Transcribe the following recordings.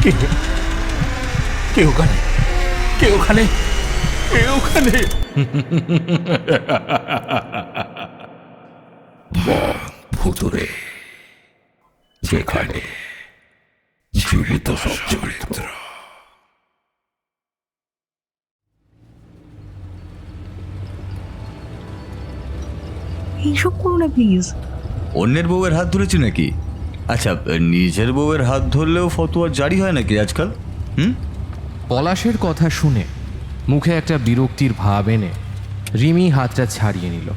কে ওখানে? কে ওখানে? কে ওখানে? ভুতুরে, যেখানে জীবিত সব চরিত্র। এইসব করো না প্লিজ। অন্যের বউয়ের হাত ধরেছি নাকি? আচ্ছা, নিজের বউয়ের হাত ধরলেও ফতোয়া জারি হয় নাকি আজকাল? পলাশের কথা শুনে মুখে একটা বিরক্তির ভাব এনে রিমি হাতটা ছাড়িয়ে নিল।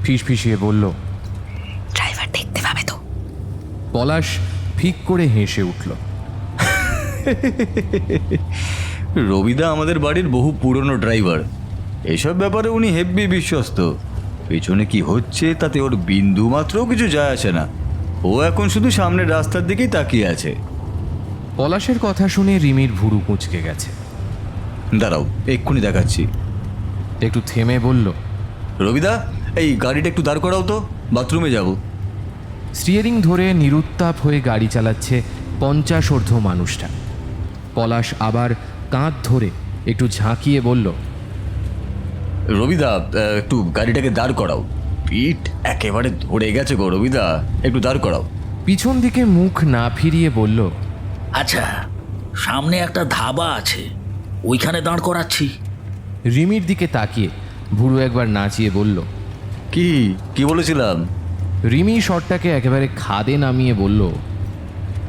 ফিসফিসিয়ে বলল, ড্রাইভার দেখতে পাবে তো? পলাশ ফিক করে হেসে উঠল। রবিদা আমাদের বাড়ির বহু পুরনো ড্রাইভার। এসব ব্যাপারে উনি হেব্বি বিশ্বস্ত। পেছনে কি হচ্ছে তাতে ওর বিন্দু মাত্রও কিছু যায় আসে না। ও এখন শুধু সামনের রাস্তার দিকেই তাকিয়ে আছে। পলাশের কথা শুনে রিমির ভুরু কুঁচকে গেছে। দাঁড়াও, এক্ষুনি দেখাচ্ছি। একটু থেমে বলল, রবিদা, এই গাড়িটা একটু দাঁড় করাও তো, বাথরুমে যাব। স্টিয়ারিং ধরে নিরুত্তাপ হয়ে গাড়ি চালাচ্ছে 50 ঊর্ধ্ব মানুষটা। পলাশ আবার কাঁধ ধরে একটু ঝাঁকিয়ে বলল, রবিদা, একটু গাড়িটাকে দাঁড় করাও। পিঠ একেবারে ধরে গেছে গো রবিদা, একটু দাঁড় করাও। পিছন দিকে মুখ না ফিরিয়ে বলল, আচ্ছা, সামনে একটা ধাবা আছে, ওইখানে দাঁড় করাচ্ছি। রিমির দিকে তাকিয়ে ভুরু একবার নাচিয়ে বলল, কি কি বলেছিলাম? রিমি শটটাকে একেবারে খাদে নামিয়ে বলল,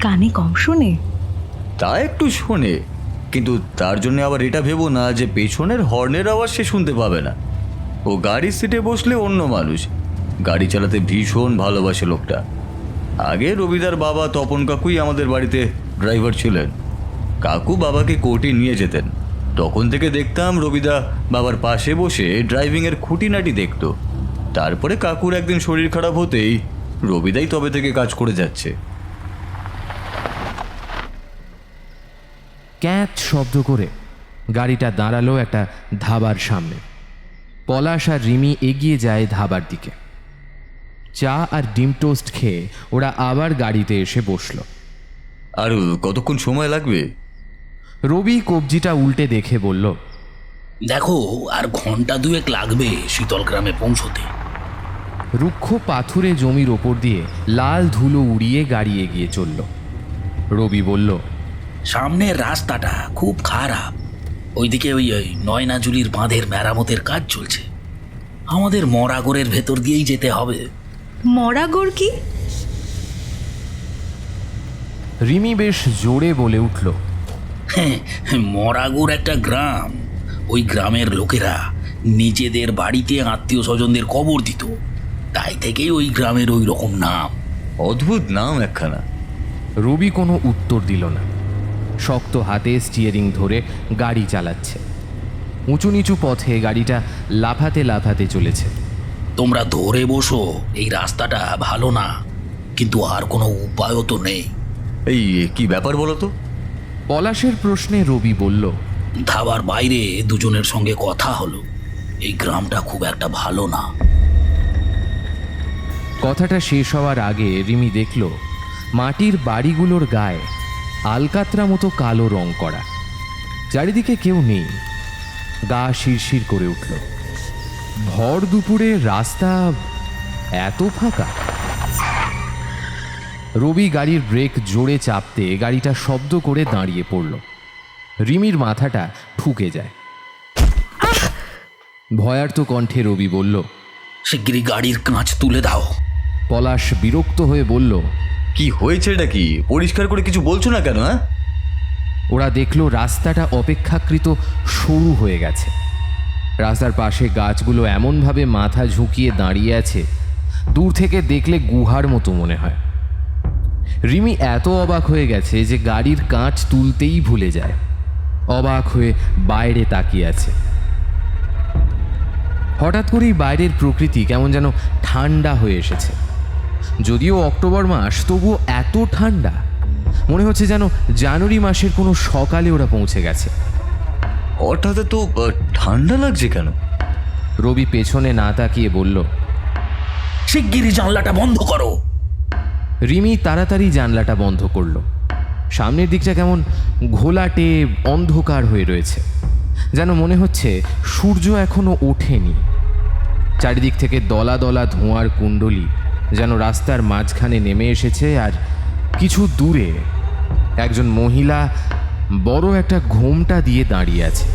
কানে কম শোনে? তা একটু শোনে, কিন্তু তার জন্য আবার এটা ভেবো না যে পেছনের হর্নের আওয়াজ সে শুনতে পাবে না। ও গাড়ির সিটে বসলে অন্য মানুষ। গাড়ি চালাতে ভীষণ ভালোবাসে লোকটা। আগে রবিদার বাবা তপন কাকুই আমাদের বাড়িতে ড্রাইভার ছিলেন। কাকু বাবাকে কোর্টে নিয়ে যেতেন। তখন থেকে দেখতাম রবিদা বাবার পাশে বসে ড্রাইভিংয়ের খুঁটিনাটি দেখত। তারপরে কাকুর একদিন শরীর খারাপ হতেই রবিদাই তবে থেকে কাজ করে যাচ্ছে। ক্যাঁচ শব্দ করে গাড়িটা দাঁড়ালো একটা ধাবার সামনে। পলাশ আর রিমি এগিয়ে যায় ধাবার দিকে। চা আর ডিম টোস্ট খেয়ে ওরা আবার গাড়িতে এসে বসল। আর কতক্ষণ সময় লাগবে? রবি কবজিটা উল্টে দেখে বলল, দেখো, আর ঘন্টা দুয়েক লাগবে শীতলগ্রামে পৌঁছতে। রুক্ষ পাথুরে জমির ওপর দিয়ে লাল ধুলো উড়িয়ে গাড়ি এগিয়ে চলল। রবি বলল, সামনের রাস্তাটা খুব খারাপ। ওইদিকে ওই নয়নাজুলির বাঁধের মেরামতের কাজ চলছে। আমাদের মরাগড়ের ভেতর দিয়েই যেতে হবে। মরাগড় কি? রিমি বেশ জোরে বলে উঠল, হ্যাঁ, মরাগড় একটা গ্রাম। ওই গ্রামের লোকেরা নিজেদের বাড়িতে আত্মীয় স্বজনদের কবর দিত, তাই থেকেই ওই গ্রামের ওই রকম নাম। অদ্ভুত নাম একখানা। রবি কোনো উত্তর দিল না। শক্ত হাতে স্টিয়ারিং ধরে গাড়ি চালাচ্ছে। উঁচু নিচু পথে গাড়িটা লাফাতে লাফাতে চলেছে। তোমরা ধরে বসো, এই রাস্তাটা ভালো না, কিন্তু আর কোনো উপায়ও তো নেই। এই কি ব্যাপার বলো তো? পলাশের প্রশ্নে রবি বলল, ধাবার বাইরে দুজনের সঙ্গে কথা হলো, এই গ্রামটা খুব একটা ভালো না। কথাটা শেষ হওয়ার আগে রিমি দেখল মাটির বাড়িগুলোর গায়ে আলকাতরা মতো কালো রং করা। চারিদিকে কেউ নেই। গা শিরশির করে উঠল। ভর দুপুরে রাস্তা এত ফাঁকা। রবি গাড়ির ব্রেক জোরে চাপতে গাড়িটা শব্দ করে দাঁড়িয়ে পড়ল। রিমির মাথাটা ঠুকে যায়। ভয়ার্ত কণ্ঠে রবি বলল, শিগগিরই গাড়ির কাঁচ তুলে দাও। পলাশ বিরক্ত হয়ে বলল, কি হয়েছে এটা? কি পরিষ্কার করে কিছু বলছো না কেন? হ্যাঁ, ওরা দেখল রাস্তাটা অপেক্ষাকৃত সরু হয়ে গেছে। রাস্তার পাশে গাছগুলো এমনভাবে মাথা ঝুঁকিয়ে দাঁড়িয়ে আছে, দূর থেকে দেখলে গুহার মতো মনে হয়। রিমি এত অবাক হয়ে গেছে যে গাড়ির কাঁচ তুলতেই ভুলে যায়। অবাক হয়ে বাইরে তাকিয়ে আছে। হঠাৎ করেই বাইরের প্রকৃতি কেমন যেন ঠান্ডা হয়ে এসেছে। যদিও অক্টোবর মাস, তবুও এত ঠান্ডা মনে হচ্ছে যেন জানুয়ারি মাসের কোনো সকালে ওরা পৌঁছে গেছে। হঠাৎ তো ঠান্ডা লাগছে কেন? রবি পেছনে না তাকিয়ে বলল, শিগগিরই জানলাটা বন্ধ করো। রিমি তাড়াতাড়ি জানলাটা বন্ধ করল। সামনের দিকটা কেমন ঘোলাটে অন্ধকার হয়ে রয়েছে, যেন মনে হচ্ছে সূর্য এখনো ওঠেনি। চারিদিক থেকে দলা দলা ধোঁয়ার কুণ্ডলী যেন রাস্তার মাঝখানে নেমে এসেছে, আর কিছু দূরে একজন মহিলা বড় একটা ঘোমটা দিয়ে দাঁড়িয়ে আছে।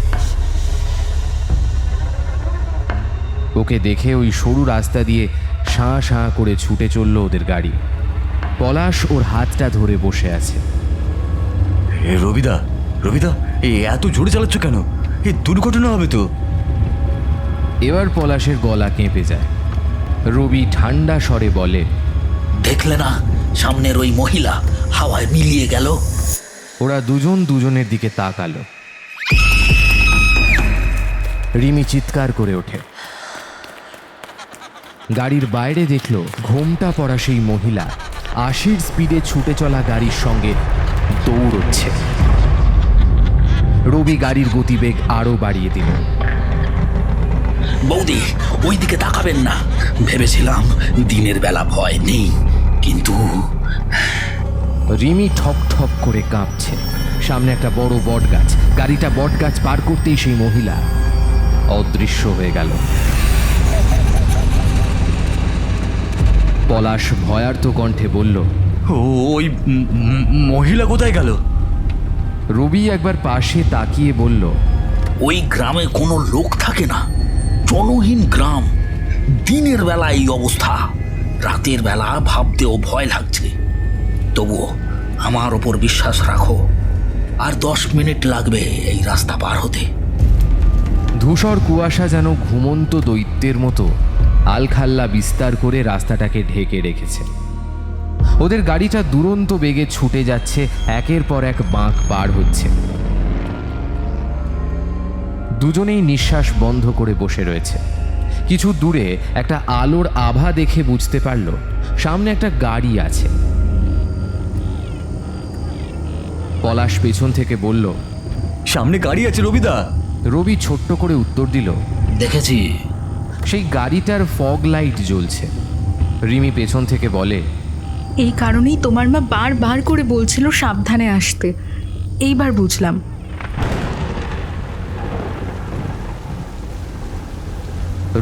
ওকে দেখে ওই সরু রাস্তা দিয়ে শাঁ শাঁ করে ছুটে চলল ওদের গাড়ি। পলাশ ওর হাতটা ধরে বসে আছে। রবিদা, রবিদা, এত জোরে চালাচ্ছ কেন? দুর্ঘটনা হবে তো। এবার পলাশের গলা কেঁপে যায়। রবি ঠান্ডা স্বরে বলে, দেখলে না সামনের ওই মহিলা হাওয়ায় মিলিয়ে গেল। ওরা দুজন দুজনের দিকে তাকালো। রিমি চিৎকার করে ওঠে। গাড়ির বাইরে দেখলো ঘোমটা পরা সেই মহিলা 80 স্পিডে ছুটে চলা গাড়ির সঙ্গে দৌড়চ্ছে। রবি গাড়ির গতিবেগ আরো বাড়িয়ে দিল। বৌদি, ওই দিকে তাকাবেন না। ভেবেছিলাম দিনের বেলা ভয় নেই, কিন্তু রিমি ঠক ঠক করে কাঁপছে। সামনে একটা বড় বট গাছ। গাড়িটা বট গাছ পার করতেই সেই মহিলা অদৃশ্য হয়ে গেল। পলাশ ভয়ার্ত কণ্ঠে বলল, ওই মহিলা কোথায় গেল? রবি একবার পাশে তাকিয়ে বলল, ওই গ্রামে কোনো লোক থাকে না, জনহীন গ্রাম। দিনের বেলা এই অবস্থা, রাতের বেলা ভাবতেও ভয় লাগছে। তবুও আমার ওপর বিশ্বাস রাখো, আর 10 মিনিট লাগবে এই রাস্তা পার হতে। ধূসর কুয়াশা যেন ঘুমন্ত দৈত্যের মতো আলখাল্লা বিস্তার করে রাস্তাটাকে ঢেকে রেখেছে। ওদের গাড়িটা দুরন্ত বেগে ছুটে যাচ্ছে, একের পর এক বাঁক পার হচ্ছে। দুজনেই নিঃশ্বাস বন্ধ করে বসে রয়েছে। কিছু দূরে একটা আলোর আভা দেখে বুঝতে পারল সামনে একটা গাড়ি আছে। পলাশ পেছন থেকে বলল, সামনে গাড়ি আছে রবিদা। রবি ছোট্ট করে উত্তর দিল, দেখেছি। সেই গাড়িটার ফগ লাইট জ্বলছে। রিমি পেছন থেকে বলে, এই কারণেই তোমার মা বারবার করে বলছিল সাবধানে আসতে। এইবার বুঝলাম।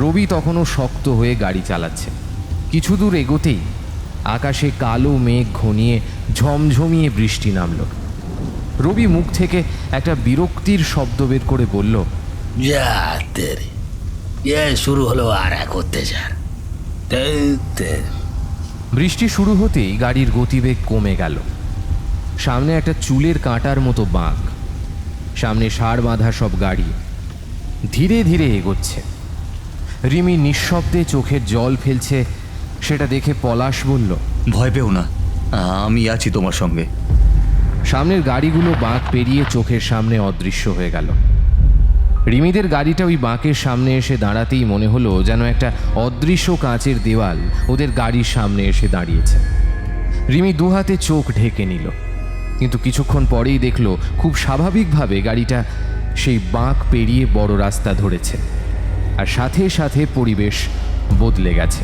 রবি তখনও শক্ত হয়ে গাড়ি চালাচ্ছে। কিছু দূর এগোতেই আকাশে কালো মেঘ ঘনিয়ে ঝমঝমিয়ে বৃষ্টি নামল। রবি মুখ থেকে একটা বিরক্তির শব্দ বের করে বলল, যা তেরে, শুরু হলো আর এক অত্যাচার। বৃষ্টি শুরু হতেই গাড়ির গতিবেগ কমে গেল। সামনে একটা চুলের কাঁটার মতো বাঁক। সামনে ষাঁড় বাঁধা সব গাড়ি ধীরে ধীরে এগোচ্ছে। রিমি নিঃশব্দে চোখের জল ফেলছে। সেটা দেখে পলাশ বলল, ভয় পেও না, আমি আছি তোমার সঙ্গে। সামনের গাড়িগুলো বাঁক পেরিয়ে চোখের সামনে অদৃশ্য হয়ে গেল। রিমিদের গাড়িটা ওই বাঁকের সামনে এসে দাঁড়াতেই মনে হলো যেন একটা অদৃশ্য কাঁচের দেওয়াল ওদের গাড়ির সামনে এসে দাঁড়িয়েছে। রিমি দুহাতে চোখ ঢেকে নিল, কিন্তু কিছুক্ষণ পরেই দেখল খুব স্বাভাবিকভাবে গাড়িটা সেই বাঁক পেরিয়ে বড় রাস্তা ধরেছে, আর সাথে সাথে পরিবেশ বদলে গেছে।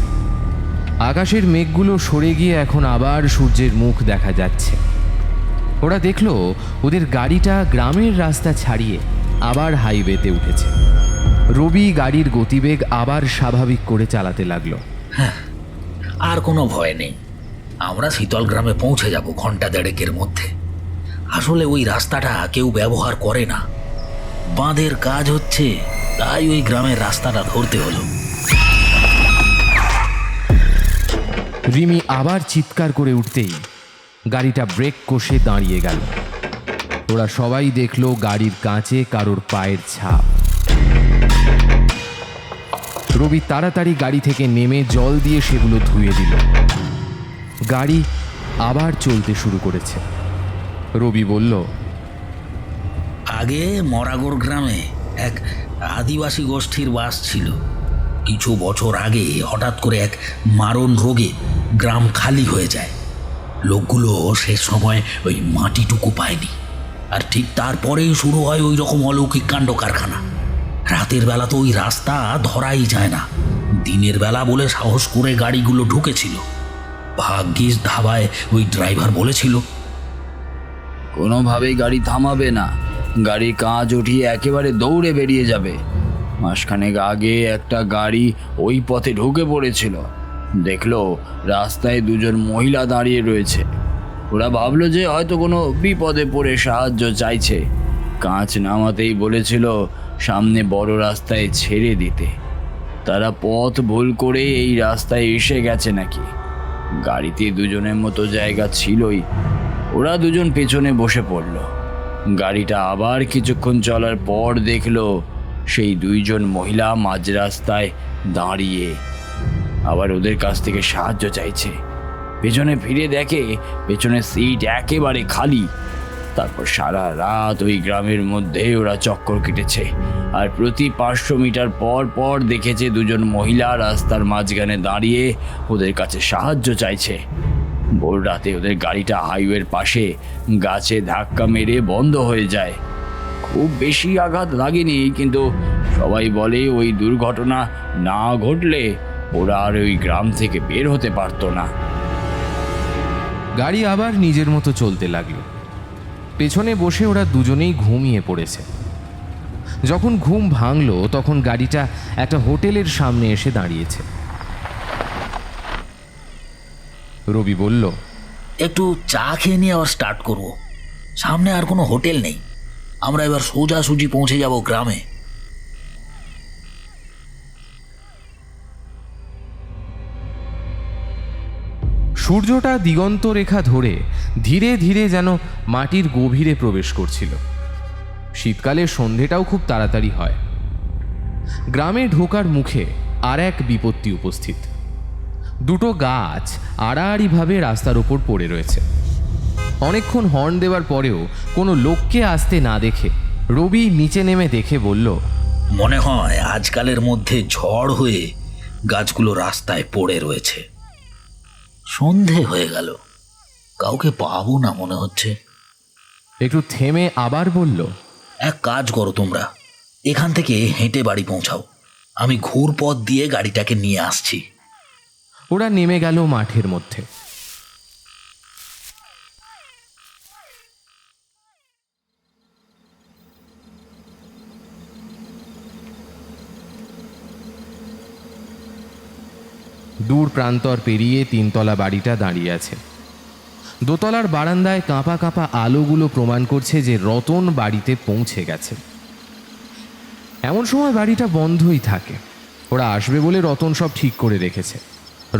আকাশের মেঘগুলো সরে গিয়ে এখন আবার সূর্যের মুখ দেখা যাচ্ছে। ওরা দেখল ওদের গাড়িটা গ্রামের রাস্তা ছাড়িয়ে আবার হাইওয়েতে উঠেছে। রবি গাড়ির গতিবেগ আবার স্বাভাবিক করে চালাতে লাগলো। আর কোনো ভয় নেই, আমরা শীতল গ্রামে পৌঁছে যাব ঘন্টা দেড়েকের মধ্যে। আসলে ওই রাস্তাটা কেউ ব্যবহার করে না, বাঁধের কাজ হচ্ছে, তাই ওই গ্রামের রাস্তাটা ধরতে হলো। রিমি আবার চিৎকার করে উঠতেই গাড়িটা ব্রেক কষে দাঁড়িয়ে গেল। ওরা সবাই দেখল গাড়ির কাঁচে কারোর পায়ের ছাপ। রবি তাড়াতাড়ি গাড়ি থেকে নেমে জল দিয়ে সেগুলো ধুয়ে দিল। গাড়ি আবার চলতে শুরু করেছে। রবি বলল, আগে মরাগড় গ্রামে এক আদিবাসী গোষ্ঠীর বাস ছিল। কিছু বছর আগে হঠাৎ করে এক মারণ রোগে গ্রাম খালি হয়ে যায়। লোকগুলো সে সময় ওই মাটিটুকু পায়নি, আর ঠিক তারপরেই শুরু হয় ওই রকম অলৌকিক কাণ্ড কারখানা। রাতের বেলা তো ওই রাস্তা ধরাই যায় না, দিনের বেলা বলে সাহস করে গাড়িগুলো ঢুকেছিল। ভাগ্যিস ধাবায় ওই ড্রাইভার বলেছিল। কোনোভাবেই গাড়ি থামাবে না, গাড়ির কাঁচ উঠিয়ে একেবারে দৌড়ে বেরিয়ে যাবে। মাসখানেক আগে একটা গাড়ি ওই পথে ঢুকে পড়েছিল, দেখলো রাস্তায় দুজন মহিলা দাঁড়িয়ে রয়েছে। ওরা ভাবলো যে হয়তো কোনো বিপদে পড়ে সাহায্য চাইছে। কাঁচ নামাতেই বলেছিল সামনে বড় রাস্তায় ছেড়ে দিতে। তারা পথ ভুল করে এই রাস্তায় এসে গেছে নাকি। গাড়িতে দুজনের মতো জায়গা ছিলই, ওরা দুজন পেছনে বসে পড়ল। গাড়িটা আবার কিছুক্ষণ চলার পর দেখলো সেই দুইজন মহিলা মাঝ রাস্তায় দাঁড়িয়ে আবার ওদের কাছ থেকে সাহায্য চাইছে। পেছনে ফিরে দেখে পেছনের সিট একেবারে খালি। তারপর সারা রাত ওই গ্রামের মধ্যে ওরা চক্কর কেটেছে, আর প্রতি 500 মিটার পর পর দেখেছে দুজন মহিলা রাস্তার মাঝখানে দাঁড়িয়ে ওদের কাছে সাহায্য চাইছে। ভোর রাতে ওদের গাড়িটা হাইওয়ের পাশে গাছে ধাক্কা মেরে বন্ধ হয়ে যায়। খুব বেশি আঘাত লাগেনি, কিন্তু সবাই বলে ওই দুর্ঘটনা না ঘটলে ওরা আর ওই গ্রাম থেকে বের হতে পারতো না। গাড়ি আবার নিজের মতো চলতে লাগলো। পেছনে বসে ওরা দুজনেই ঘুমিয়ে পড়েছে। যখন ঘুম ভাঙলো তখন গাড়িটা একটা হোটেলের সামনে এসে দাঁড়িয়েছে। রবি বলল, একটু চা খেয়ে নিয়ে আবার স্টার্ট করব। সামনে আর কোনো হোটেল নেই, আমরা এবার সোজাসুজি পৌঁছে যাব গ্রামে। সূর্যটা দিগন্ত রেখা ধরে ধীরে ধীরে যেন মাটির গভীরে প্রবেশ করছিল। শীতকালে সন্ধেটাও খুব তাড়াতাড়ি হয়। গ্রামে ঢোকার মুখে আর এক বিপত্তি উপস্থিত। দুটো গাছ আড়াআড়িভাবে রাস্তার ওপর পড়ে রয়েছে। অনেকক্ষণ হর্ন দেওয়ার পরেও কোনো লোককে আসতে না দেখে রবি নিচে নেমে দেখে বলল, মনে হয় আজকালের মধ্যে ঝড় হয়ে গাছগুলো রাস্তায় পড়ে রয়েছে। সন্ধে হয়ে গেল, কাউকে পাবো না মনে হচ্ছে। একটু থেমে আবার বলল, এক কাজ করো, তোমরা এখান থেকে হেঁটে বাড়ি পৌঁছাও, আমি ঘুর পথ দিয়ে গাড়িটাকে নিয়ে আসছি। ওরা নেমে গেল মাঠের মধ্যে। দূর প্রান্তর পেরিয়ে 3তলা বাড়িটা দাঁড়িয়ে আছে। দোতলার বারান্দায় কাঁপা কাঁপা আলোগুলো প্রমাণ করছে যে রতন বাড়িতে পৌঁছে গেছে। এমন সময় বাড়িটা বন্ধই থাকে। ওরা আসবে বলে রতন সব ঠিক করে রেখেছে।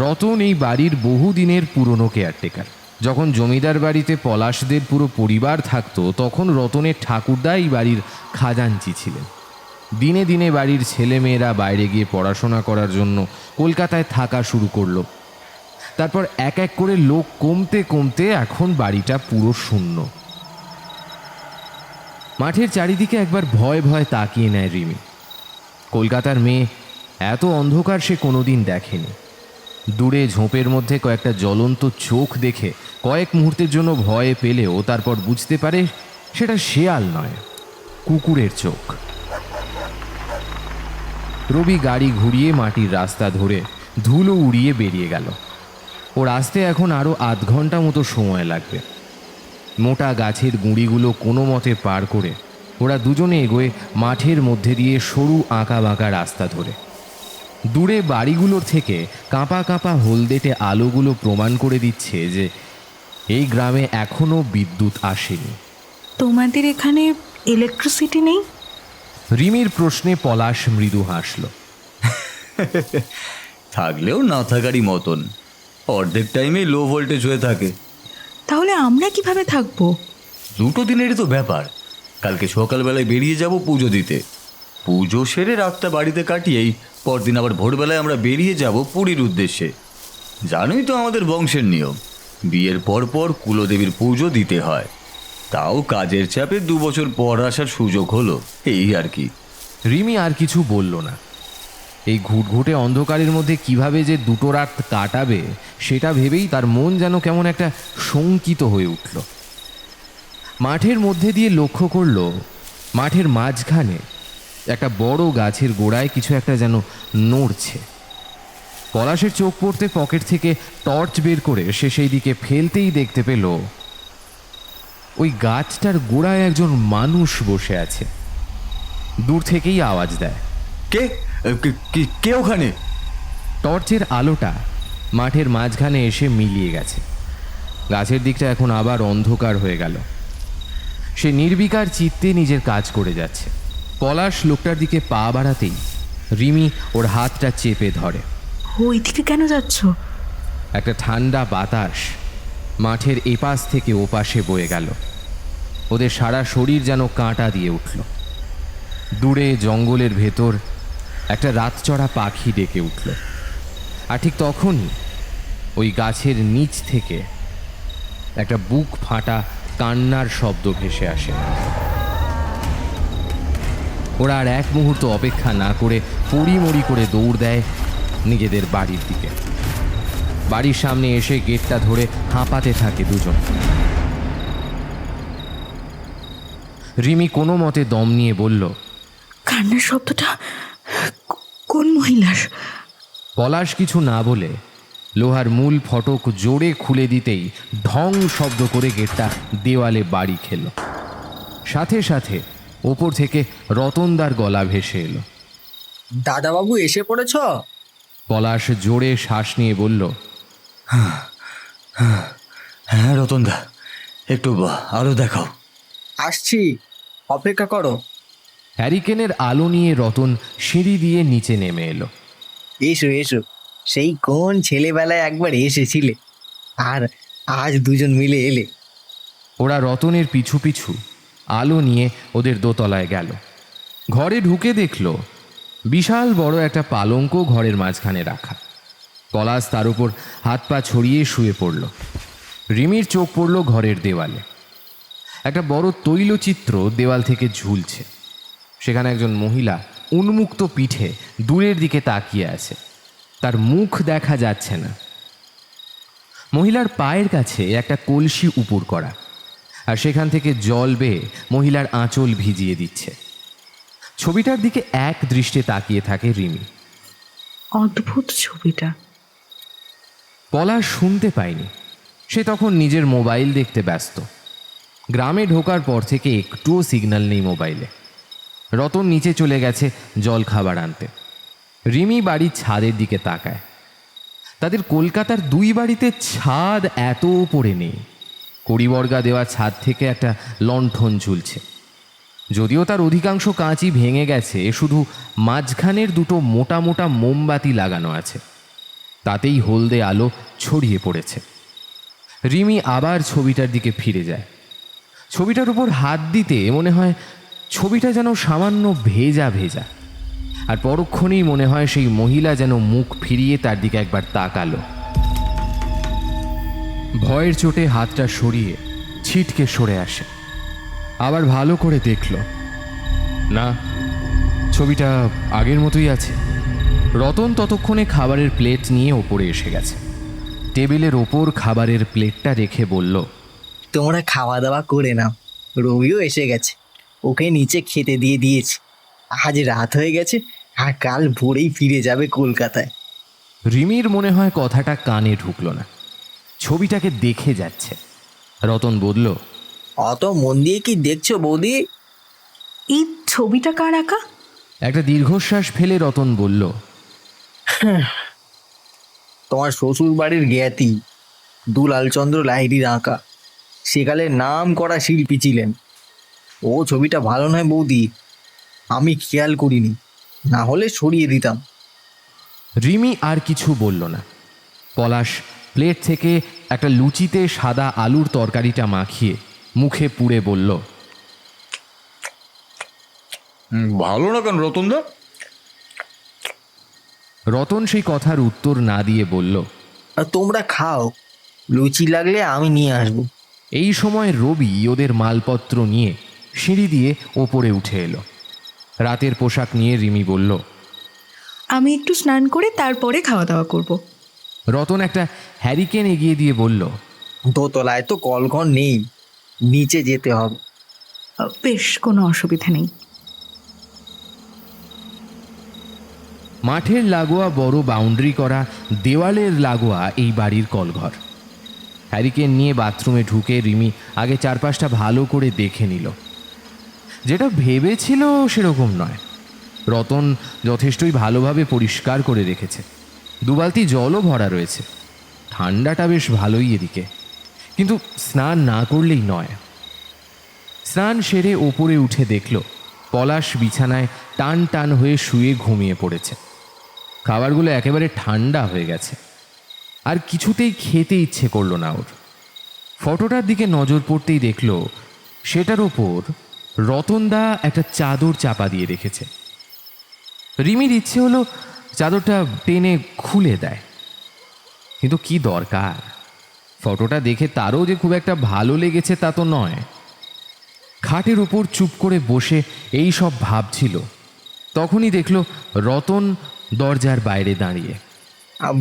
রতন এই বাড়ির বহুদিনের পুরনো কেয়ারটেকার। যখন জমিদার বাড়িতে পলাশদের পুরো পরিবার থাকতো তখন রতনের ঠাকুরদা এই বাড়ির খাজাঞ্চি ছিলেন। দিনে দিনে বাড়ির ছেলেমেয়েরা বাইরে গিয়ে পড়াশোনা করার জন্য কলকাতায় থাকা শুরু করলো। তারপর এক এক করে লোক কমতে কমতে এখন বাড়িটা পুরো শূন্য। মাঠের চারিদিকে একবার ভয় ভয় তাকিয়ে নেয় রিমি। কলকাতার মেয়ে, এত অন্ধকার সে কোনোদিন দেখেনি। দূরে ঝোপের মধ্যে কয়েকটা জ্বলন্ত চোখ দেখে কয়েক মুহূর্তের জন্য ভয়ে পেলেও তারপর বুঝতে পারে সেটা শেয়াল নয়, কুকুরের চোখ। রবি গাড়ি ঘুরিয়ে মাটির রাস্তা ধরে ধুলো উড়িয়ে বেরিয়ে গেল। ওর আসতে এখন আরও আধ ঘন্টা মতো সময় লাগবে। মোটা গাছের গুঁড়িগুলো কোনো মতে পার করে ওরা দুজনে এগোয় মাঠের মধ্যে দিয়ে সরু আঁকা বাঁকা রাস্তা ধরে। দূরে বাড়িগুলোর থেকে কাঁপা কাঁপা হলদেটে আলোগুলো প্রমাণ করে দিচ্ছে যে এই গ্রামে এখনো বিদ্যুৎ আসেনি। তোমাদের এখানে ইলেকট্রিসিটি নেই? রিমির প্রশ্নে পলাশ মৃদু হাসল। থাকলেও না থাকারই মতন, অর্ধেক টাইমে লো ভোল্টেজ হয়ে থাকে। তাহলে আমরা কিভাবে থাকবো? 2 দিনেরই তো ব্যাপার। কালকে সকালবেলায় বেরিয়ে যাব পুজো দিতে। পুজো সেরে রাতটা বাড়িতে কাটিয়েই পরদিন আবার ভোরবেলায় আমরা বেরিয়ে যাব পুরীর উদ্দেশ্যে। জানোই তো আমাদের বংশের নিয়ম, বিয়ের পর পর কুলদেবীর পুজো দিতে হয়। তাও কাজের চাপে 2 বছর পর আসার সুযোগ হলো, এই আর কি। রিমি আর কিছু বলল না। এই ঘুটঘুটে অন্ধকারের মধ্যে কিভাবে যে 2টো রাত কাটাবে সেটা ভেবেই তার মন যেন কেমন একটা শঙ্কিত হয়ে উঠল। মাঠের মধ্যে দিয়ে লক্ষ্য করল মাঠের মাঝখানে একটা বড় গাছের গোড়ায় কিছু একটা যেন নড়ছে। পলাশের চোখ পড়তে পকেট থেকে টর্চ বের করে সে সেই দিকে ফেলতেই দেখতে পেল ওই গাছটার গোড়ায় একজন মানুষ বসে আছে। দূর থেকেই আওয়াজ দেয়। কে কে ওখানে? টর্চের আলোটা মাঠের মাঝখানে এসে মিলিয়ে গেছে। গাছের দিকটা এখন আবার অন্ধকার হয়ে গেল। সে নির্বিকার চিত্তে নিজের কাজ করে যাচ্ছে। পলাশ লোকটার দিকে পা বাড়াতেই রিমি ওর হাতটা চেপে ধরে। ওই দিকে কেন যাচ্ছ? একটা ঠান্ডা বাতাস মাঠের এপাশ থেকে ওপাশে বয়ে গেল। ওদের সারা শরীর যেন কাঁটা দিয়ে উঠল। দূরে জঙ্গলের ভেতর একটা রাতচড়া পাখি ডেকে উঠল। আর ঠিক তখনই ওই গাছের নিচ থেকে একটা বুক ফাটা কান্নার শব্দ ভেসে আসে। ওরা আর এক মুহূর্ত অপেক্ষা না করে পড়িমড়ি করে দৌড় দেয় নিজেদের বাড়ির দিকে। বাড়ির সামনে এসে গেটটা ধরে হাঁপাতে থাকে দুজন। রিমি কোনো মতে দম নিয়ে বলল, কান্নার শব্দটা কোন মহিলার? পলাশ কিছু না বলে লোহার মূল ফটক জোরে খুলে দিতেই ঢং শব্দ করে গেটটা দেওয়ালে বাড়ি খেল। সাথে সাথে ওপর থেকে রতনদার গলা ভেসে এলো। দাদাবাবু এসে পড়েছ? পলাশ জোরে শ্বাস নিয়ে বলল, হ্যাঁ রতনদা, একটু আলো দেখাও। আসছি, অপেক্ষা করো। হ্যারিকেনের আলো নিয়ে রতন সিঁড়ি দিয়ে নিচে নেমে এলো। এসো এসো, সেই কোন ছেলেবেলায় একবার এসেছিলে, আর আজ দুজন মিলে এলে। ওরা রতনের পিছু পিছু আলো নিয়ে ওদের দোতলায় গেল। ঘরে ঢুকে দেখল বিশাল বড় একটা পালঙ্ক ঘরের মাঝখানে রাখা। পলাশ তার উপর হাত পা ছড়িয়ে শুয়ে পড়ল। রিমির চোখ পড়ল ঘরের দেওয়ালে। একটা বড় তৈলচিত্র দেওয়াল থেকে ঝুলছে। সেখানে একজন মহিলা উন্মুক্ত পিঠে দূরের দিকে তাকিয়ে আছে। তার মুখ দেখা যাচ্ছে না। মহিলার পায়ের কাছে একটা কলসি উপুর করা, আর সেখান থেকে জল বেয়ে মহিলার আঁচল ভিজিয়ে দিচ্ছে। ছবিটার দিকে এক দৃষ্টে তাকিয়ে থাকে রিমি। অদ্ভুত ছবিটা। পলাশ শুনতে পায়নি। সে তখন নিজের মোবাইল দেখতে ব্যস্ত। গ্রামে ঢোকার পর থেকে একটুও সিগন্যাল নেই মোবাইলে। রতন নিচে চলে গেছে জল খাবার আনতে। রিমি বাড়ির ছাদের দিকে তাকায়। তাদের কলকাতার দুই বাড়িতে ছাদ এত উপরে নেই। কড়িবর্গা দেওয়া ছাদ থেকে একটা লণ্ঠন ঝুলছে। যদিও তার অধিকাংশ কাঁচই ভেঙে গেছে, শুধু মাঝখানের দুটো মোটা মোটা মোমবাতি লাগানো আছে। তাতেই হলদে আলো ছড়িয়ে পড়েছে। রিমি আবার ছবিটার দিকে ফিরে যায়। ছবিটার উপর হাত দিতে মনে হয় ছবিটা যেন সামান্য ভেজা ভেজা। আর পরক্ষণেই মনে হয় সেই মহিলা যেন মুখ ফিরিয়ে তার দিকে একবার তাকালো। ভয়ের চোটে হাতটা সরিয়ে ছিটকে সরে আসে। আবার ভালো করে দেখল, না, ছবিটা আগের মতোই আছে। রতন ততক্ষণে খাবারের প্লেট নিয়ে ওপরে এসে গেছে। টেবিলের ওপর খাবারের প্লেটটা রেখে বলল, তোমরা খাওয়া দাওয়া করে নাও, রবিও এসে গেছে, ওকে নিচে খেতে দিয়ে দিয়েছি। আজ রাত হয়ে গেছে, আর কাল ভোরেই ফিরে যাবে কলকাতায়। রিমির মনে হয় কথাটা কানে ঢুকলো না। ছবিটাকে দেখে যাচ্ছে। রতন বলল, অত মন দিয়ে কি দেখছো বৌদি? এই ছবিটা কার আঁকা? একটা দীর্ঘশ্বাস ফেলে রতন বলল, তোমার শ্বশুর বাড়ির জ্ঞাতি দুলালচন্দ্র লাহিড়ির আঁকা। সেকালে নাম করা শিল্পী ছিলেন। ও ছবিটা ভালো নয় বৌদি, আমি খেয়াল করিনি, না হলে সরিয়ে দিতাম। রিমি আর কিছু বলল না। পলাশ প্লেট থেকে একটা লুচিতে সাদা আলুর তরকারিটা মাখিয়ে মুখে পুড়ে বলল, ভালো না কেন রতনদা? রতন সেই কথার উত্তর না দিয়ে বলল, আর তোমরা খাও, লুচি লাগলে আমি নিয়ে আসবো। এই সময় রবি ওদের মালপত্র নিয়ে সিঁড়ি দিয়ে ওপরে উঠে এলো। রাতের পোশাক নিয়ে রিমি বলল, আমি একটু স্নান করে তারপরে খাওয়া দাওয়া করব। রতন একটা হ্যারিকেন এগিয়ে দিয়ে বলল, দোতলায় তো কলঘর নেই, নিচে যেতে হবে। বেশ, কোনো অসুবিধা নেই। মাঠের লাগোয়া বড় বাউন্ডারি করা দেওয়ালের লাগোয়া এই বাড়ির কলঘর। হ্যারিকেন নিয়ে বাথরুমে ঢুকে রিমি আগে চারপাশটা ভালো করে দেখে নিল। যেটা ভেবেছিল সেরকম নয়। রতন যথেষ্টই ভালোভাবে পরিষ্কার করে রেখেছে। 2 বালতি জলও ভরা রয়েছে। ঠান্ডাটা বেশ ভালোই এদিকে, কিন্তু স্নান না করলেই নয়। স্নান সেরে ওপরে উঠে দেখল পলাশ বিছানায় টান টান হয়ে শুয়ে ঘুমিয়ে পড়েছে। খাবারগুলো একেবারে ঠান্ডা হয়ে গেছে, আর কিছুতেই খেতে ইচ্ছে করলো না ওর। ফটোটার দিকে নজর পড়তেই দেখল সেটার ওপর রতনদা একটা চাদর চাপা দিয়ে রেখেছে। রিমির ইচ্ছে হলো চাদরটা টেনে খুলে দেয়, কিন্তু কি দরকার? ফটোটা দেখে তারও যে খুব একটা ভালো লেগেছে তা তো নয়। খাটের ওপর চুপ করে বসে এই সব ভাবছিল, তখনই দেখল রতন দরজার বাইরে দাঁড়িয়ে।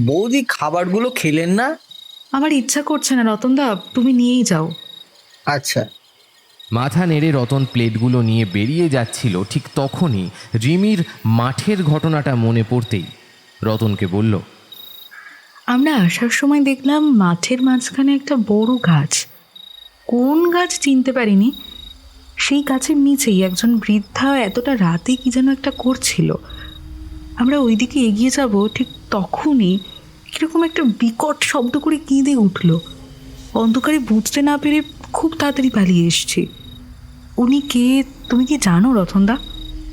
বৌদি, খাবারগুলো খেলেন না? আমার ইচ্ছা করছে না রতনদা, তুমি নিয়েই যাও। আচ্ছা। মাথা নেড়ে রতন প্লেটগুলো নিয়ে বেরিয়ে যাচ্ছিল, ঠিক তখনই রিমির মাঠের ঘটনাটা মনে পড়তেই রতনকে বলল, আমরা আসার সময় দেখলাম মাঠের মাঝখানে একটা বড় গাছ। কোন গাছ চিনতে পারিনি। সেই গাছের নিচেই একজন বৃদ্ধা এতটা রাতে কি যেন একটা করছিল। আমরা ওইদিকে এগিয়ে যাব, ঠিক তখনই কীরকম একটা বিকট শব্দ করে কেঁদে উঠল। অন্ধকারে বুঝতে না পেরে খুব তাড়াতাড়ি পালিয়ে এসছি। উনি কে তুমি কি জানো রতনদা?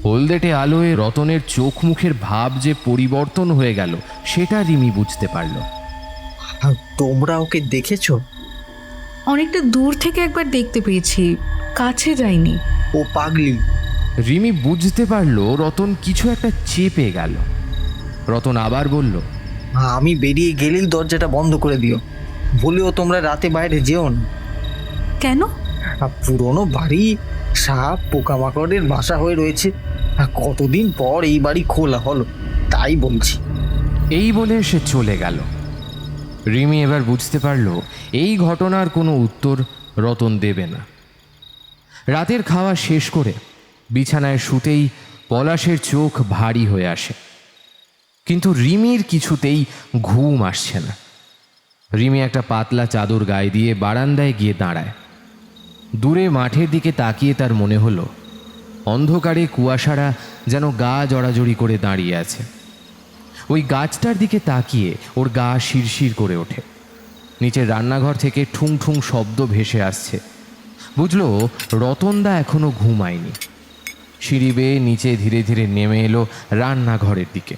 হলদেটে আলোয় রতনের চোখ মুখের ভাব যে পরিবর্তন হয়ে গেল সেটা রিমি বুঝতে পারল। তোমরা ওকে দেখেছো? অনেকটা দূর থেকে একবার দেখতে পেয়েছি, কাছে যাইনি। ও পাগলি। রিমি বুঝতে পারল রতন কিছু একটা চেপে গেল। রতন আবার বলল, আমি বেরিয়ে গেলেই দরজাটা বন্ধ করে দিও। বলেও তোমরা রাতে বাইরে যেও না। কেন? পুরনো বাড়ি, সাপ পোকামাকড়ের বাসা হয়ে রয়েছে। কতদিন পর এই বাড়ি খোলা হলো, তাই বলছি। এই বলে সে চলে গেল। রিমি এবার বুঝতে পারল এই ঘটনার কোনো উত্তর রতন দেবে না। রাতের খাওয়া শেষ করে বিছানায় শুতেই পলাশের চোখ ভারী হয়ে আসে, কিন্তু রিমির কিছুতেই ঘুম আসছে না। রিমি একটা পাতলা চাদর গায়ে দিয়ে বারান্দায় গিয়ে দাঁড়ায়। দূরে মাঠের দিকে তাকিয়ে তার মনে হলো অন্ধকারে কুয়াশারা যেন গা জড়াজড়ি করে দাঁড়িয়ে আছে। ওই গাছটার দিকে তাকিয়ে ওর গা শিরশির করে ওঠে। নিচের রান্নাঘর থেকে ঠুং ঠুং শব্দ ভেসে আসছে। বুঝলো রতনদা এখনো ঘুমায়নি। সিঁড়ি বেয়ে নিচে ধীরে ধীরে নেমে এলো রান্নাঘরের দিকে।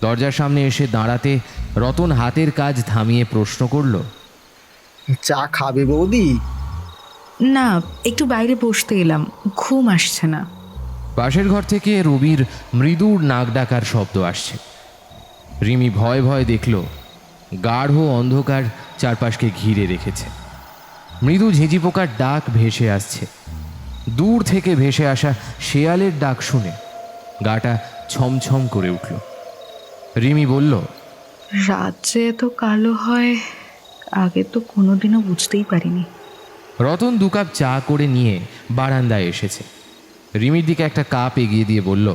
দরজার সামনে এসে দাঁড়াতে রতন হাতের কাজ থামিয়ে প্রশ্ন করল, চা খাবে বৌদি? না, একটু বাইরে বসতে এলাম, ঘুম আসছে না। পাশের ঘর থেকে রবির মৃদুর নাক ডাকার শব্দ আসছে। রিমি ভয় ভয় দেখল গাঢ় অন্ধকার চারপাশকে ঘিরে রেখেছে। মৃদু ঝিঁঝি পোকার ডাক ভেসে আসছে। দূর থেকে ভেসে আসা শেয়ালের ডাক শুনে গাটা ছমছম করে উঠল। রিমি বলল, রাত যে এত কালো হয় আগে তো কোনোদিনও বুঝতেই পারিনি। রতন 2 কাপ চা করে নিয়ে বারান্দায় এসেছে। রিমির দিকে একটা কাপ এগিয়ে দিয়ে বলল,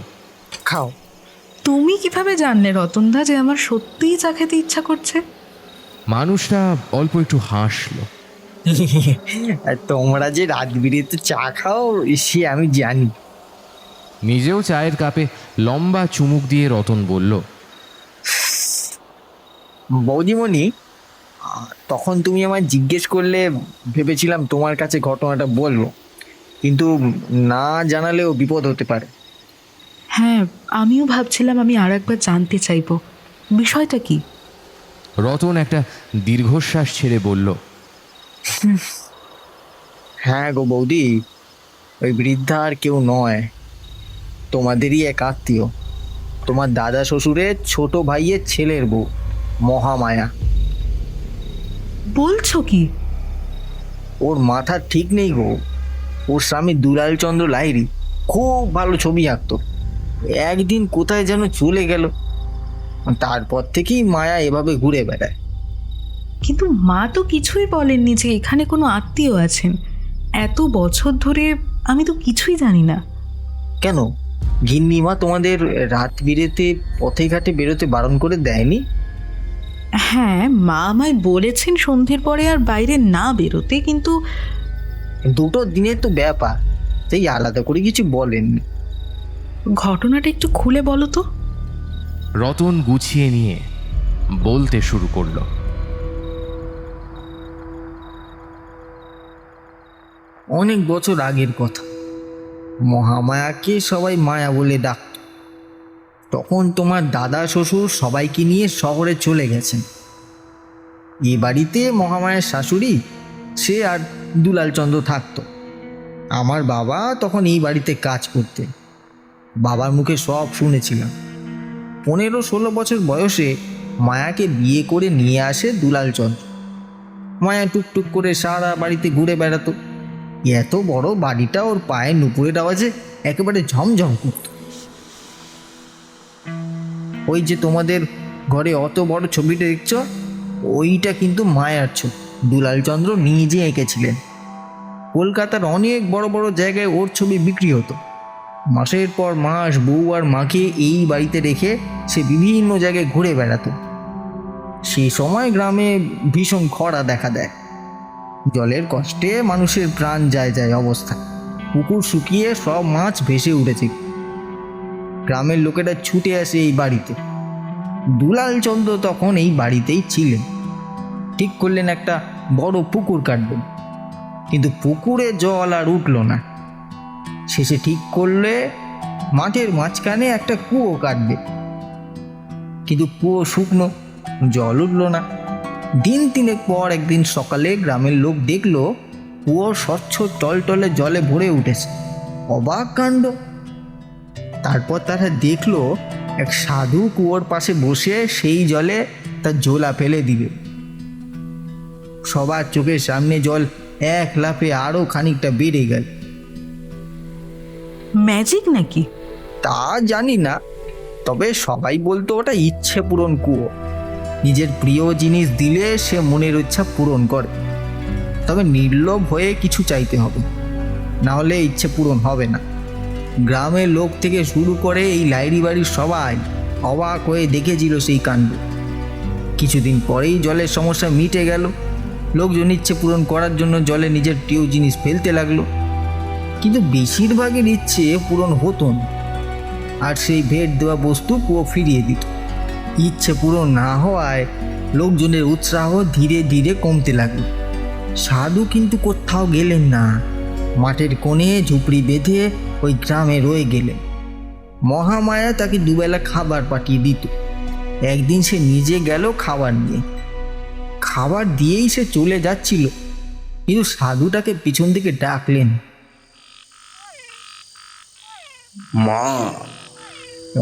খাও। তুমি কিভাবে জানলে রতনদা যে আমার সত্যিই চা খেতে ইচ্ছা করছে? মানুষটা অল্প একটু হাসলো। তোমরা যে রাত বিরেতে চা খাও সে আমি জানি। নিজেও চায়ের কাপে লম্বা চুমুক দিয়ে রতন বলল, বৌদিমণি, তখন তুমি আমায় জিজ্ঞেস করলে ভেবেছিলাম তোমার কাছে ঘটনাটা বলবো, কিন্তু না জানালেও বিপদ হতে পারে। হ্যাঁ, আমিও ভাবছিলাম আমি আর একবার জানতে চাইবো বিষয়টা কি। রতন একটা দীর্ঘশ্বাস ছেড়ে বলল, হ্যাঁ গো বৌদি, ওই বৃদ্ধা আর কেউ নয়, তোমাদেরই এক আত্মীয়, তোমার দাদা শ্বশুরের ছোট ভাইয়ের ছেলের বউ, মহামায়া। বলছো কি? ওর মাথা ঠিক নেই গো। ওর স্বামী দুলালচন্দ্র লাহিড়ী খুব ভালো ছবি আঁকতো। একদিন কোথায় যেন চলে গেল, তারপর থেকেই মায়া এভাবে ঘুরে বেড়ায়। কিন্তু মা তো কিছুই বলেননি যে এখানে কোনো আত্মীয় আছেন। এত বছর ধরে আমি তো কিছুই জানি না। কেন, গিন্নিমা তোমাদের রাত বিরেতে পথে ঘাটে বেরোতে বারণ করে দেয়নি? হ্যাঁ, মা আমায় বলেছেন সন্ধ্যের পরে আর বাইরে না বেরোতে, কিন্তু দুটো দিনের তো ব্যাপার, সেই আলাদা করে কিছু বলেননি। ঘটনাটা একটু খুলে বলো তো। রতন গুছিয়ে নিয়ে বলতে শুরু করলো। অনেক বছর আগের কথা। মহামায়াকে সবাই মায়া বলে ডাকত। তখন তোমার দাদা শ্বশুর সবাইকে নিয়ে শহরে চলে গেছেন। এ বাড়িতে মহামায়ার শাশুড়ি, সে আর দুলালচন্দ্র থাকতো। আমার বাবা তখন এই বাড়িতে কাজ করতেন। বাবার মুখে সব শুনেছিলাম। 15-16 বছর বয়সে মায়াকে বিয়ে করে নিয়ে আসে দুলালচন্দ্র। মায়া টুকটুক করে সারা বাড়িতে ঘুরে বেড়াতো। এত বড় বাড়িটা ওর পায়ের নুপুরের আওয়াজে একেবারে ঝমঝম করত। ওই যে তোমাদের ঘরে অত বড় ছবিটা দেখছ, ওইটা কিন্তু মায়ার ছবি। দুলালচন্দ্র নিজে এঁকেছিলেন। কলকাতার অনেক বড় বড় জায়গায় ওর ছবি বিক্রি হতো। মাসের পর মাস বউ আর মাকে এই বাড়িতে রেখে সে বিভিন্ন জায়গায় ঘুরে বেড়াতো। সেই সময় গ্রামে ভীষণ খরা দেখা দেয়। জলের কষ্টে মানুষের প্রাণ যায় অবস্থা। পুকুর শুকিয়ে সব মাছ ভেসে উঠেছে। গ্রামের লোকেরা ছুটে আসে এই বাড়িতে। দুলালচন্দ্র তখন এই বাড়িতেই ছিলেন। ঠিক করলেন একটা বড় পুকুর কাটবেন, কিন্তু পুকুরে জল আর উঠল না। শেষে ঠিক করলে মাঠের মাঝখানে একটা কুয়ো কাটবে, কিন্তু কুয়ো শুকনো, জল উঠল না। দিন তিনেক পর একদিন সকালে গ্রামের লোক দেখলো কুয়ো স্বচ্ছ টলটলে জলে ভরে উঠেছে। অবাক কাণ্ড! তারপর তারা দেখলো এক সাধু কুয়োর পাশে বসে সেই জলে তার ঝোলা ফেলে দিবে। সবার চোখের সামনে জল এক লাফে আরো খানিকটা বেড়ে গেল। ম্যাজিক নাকি? তা জানি না, তবে সবাই বলতো ওটা ইচ্ছে পূরণ কুয়ো। নিজের প্রিয় জিনিস দিলে সে মনের ইচ্ছা পূরণ করে, তবে নির্লোভ হয়ে কিছু চাইতে হবে, না হলে ইচ্ছে পূরণ হবে না। গ্রামের লোক থেকে শুরু করে এই লাইরি বাড়ির সবাই অবাক হয়ে দেখেছিল সেই কাণ্ড। কিছুদিন পরেই জলের সমস্যা মিটে গেল। লোকজন ইচ্ছে পূরণ করার জন্য জলে নিজের প্রিয় জিনিস ফেলতে লাগলো, কিন্তু বেশিরভাগের ইচ্ছে পূরণ হতো না, আর সেই ভেট দেওয়া বস্তু কুয়ো ফিরিয়ে দিত। ইচ্ছে পূরণ না হওয়ায় লোকজনের উৎসাহ ধীরে ধীরে কমতে লাগলো। সাধু কিন্তু কোথাও গেলেন না। মাঠের কোণে ঝুপড়ি বেঁধে ওই গ্রামে রয়ে গেলেন। মহামায়া তাকে দুবেলা খাবার পাঠিয়ে দিত। একদিন সে নিজে গেল খাবার নিয়ে। খাবার দিয়েই সে চলে যাচ্ছিল, কিন্তু সাধুটাকে পিছন থেকে ডাকলেন, মা।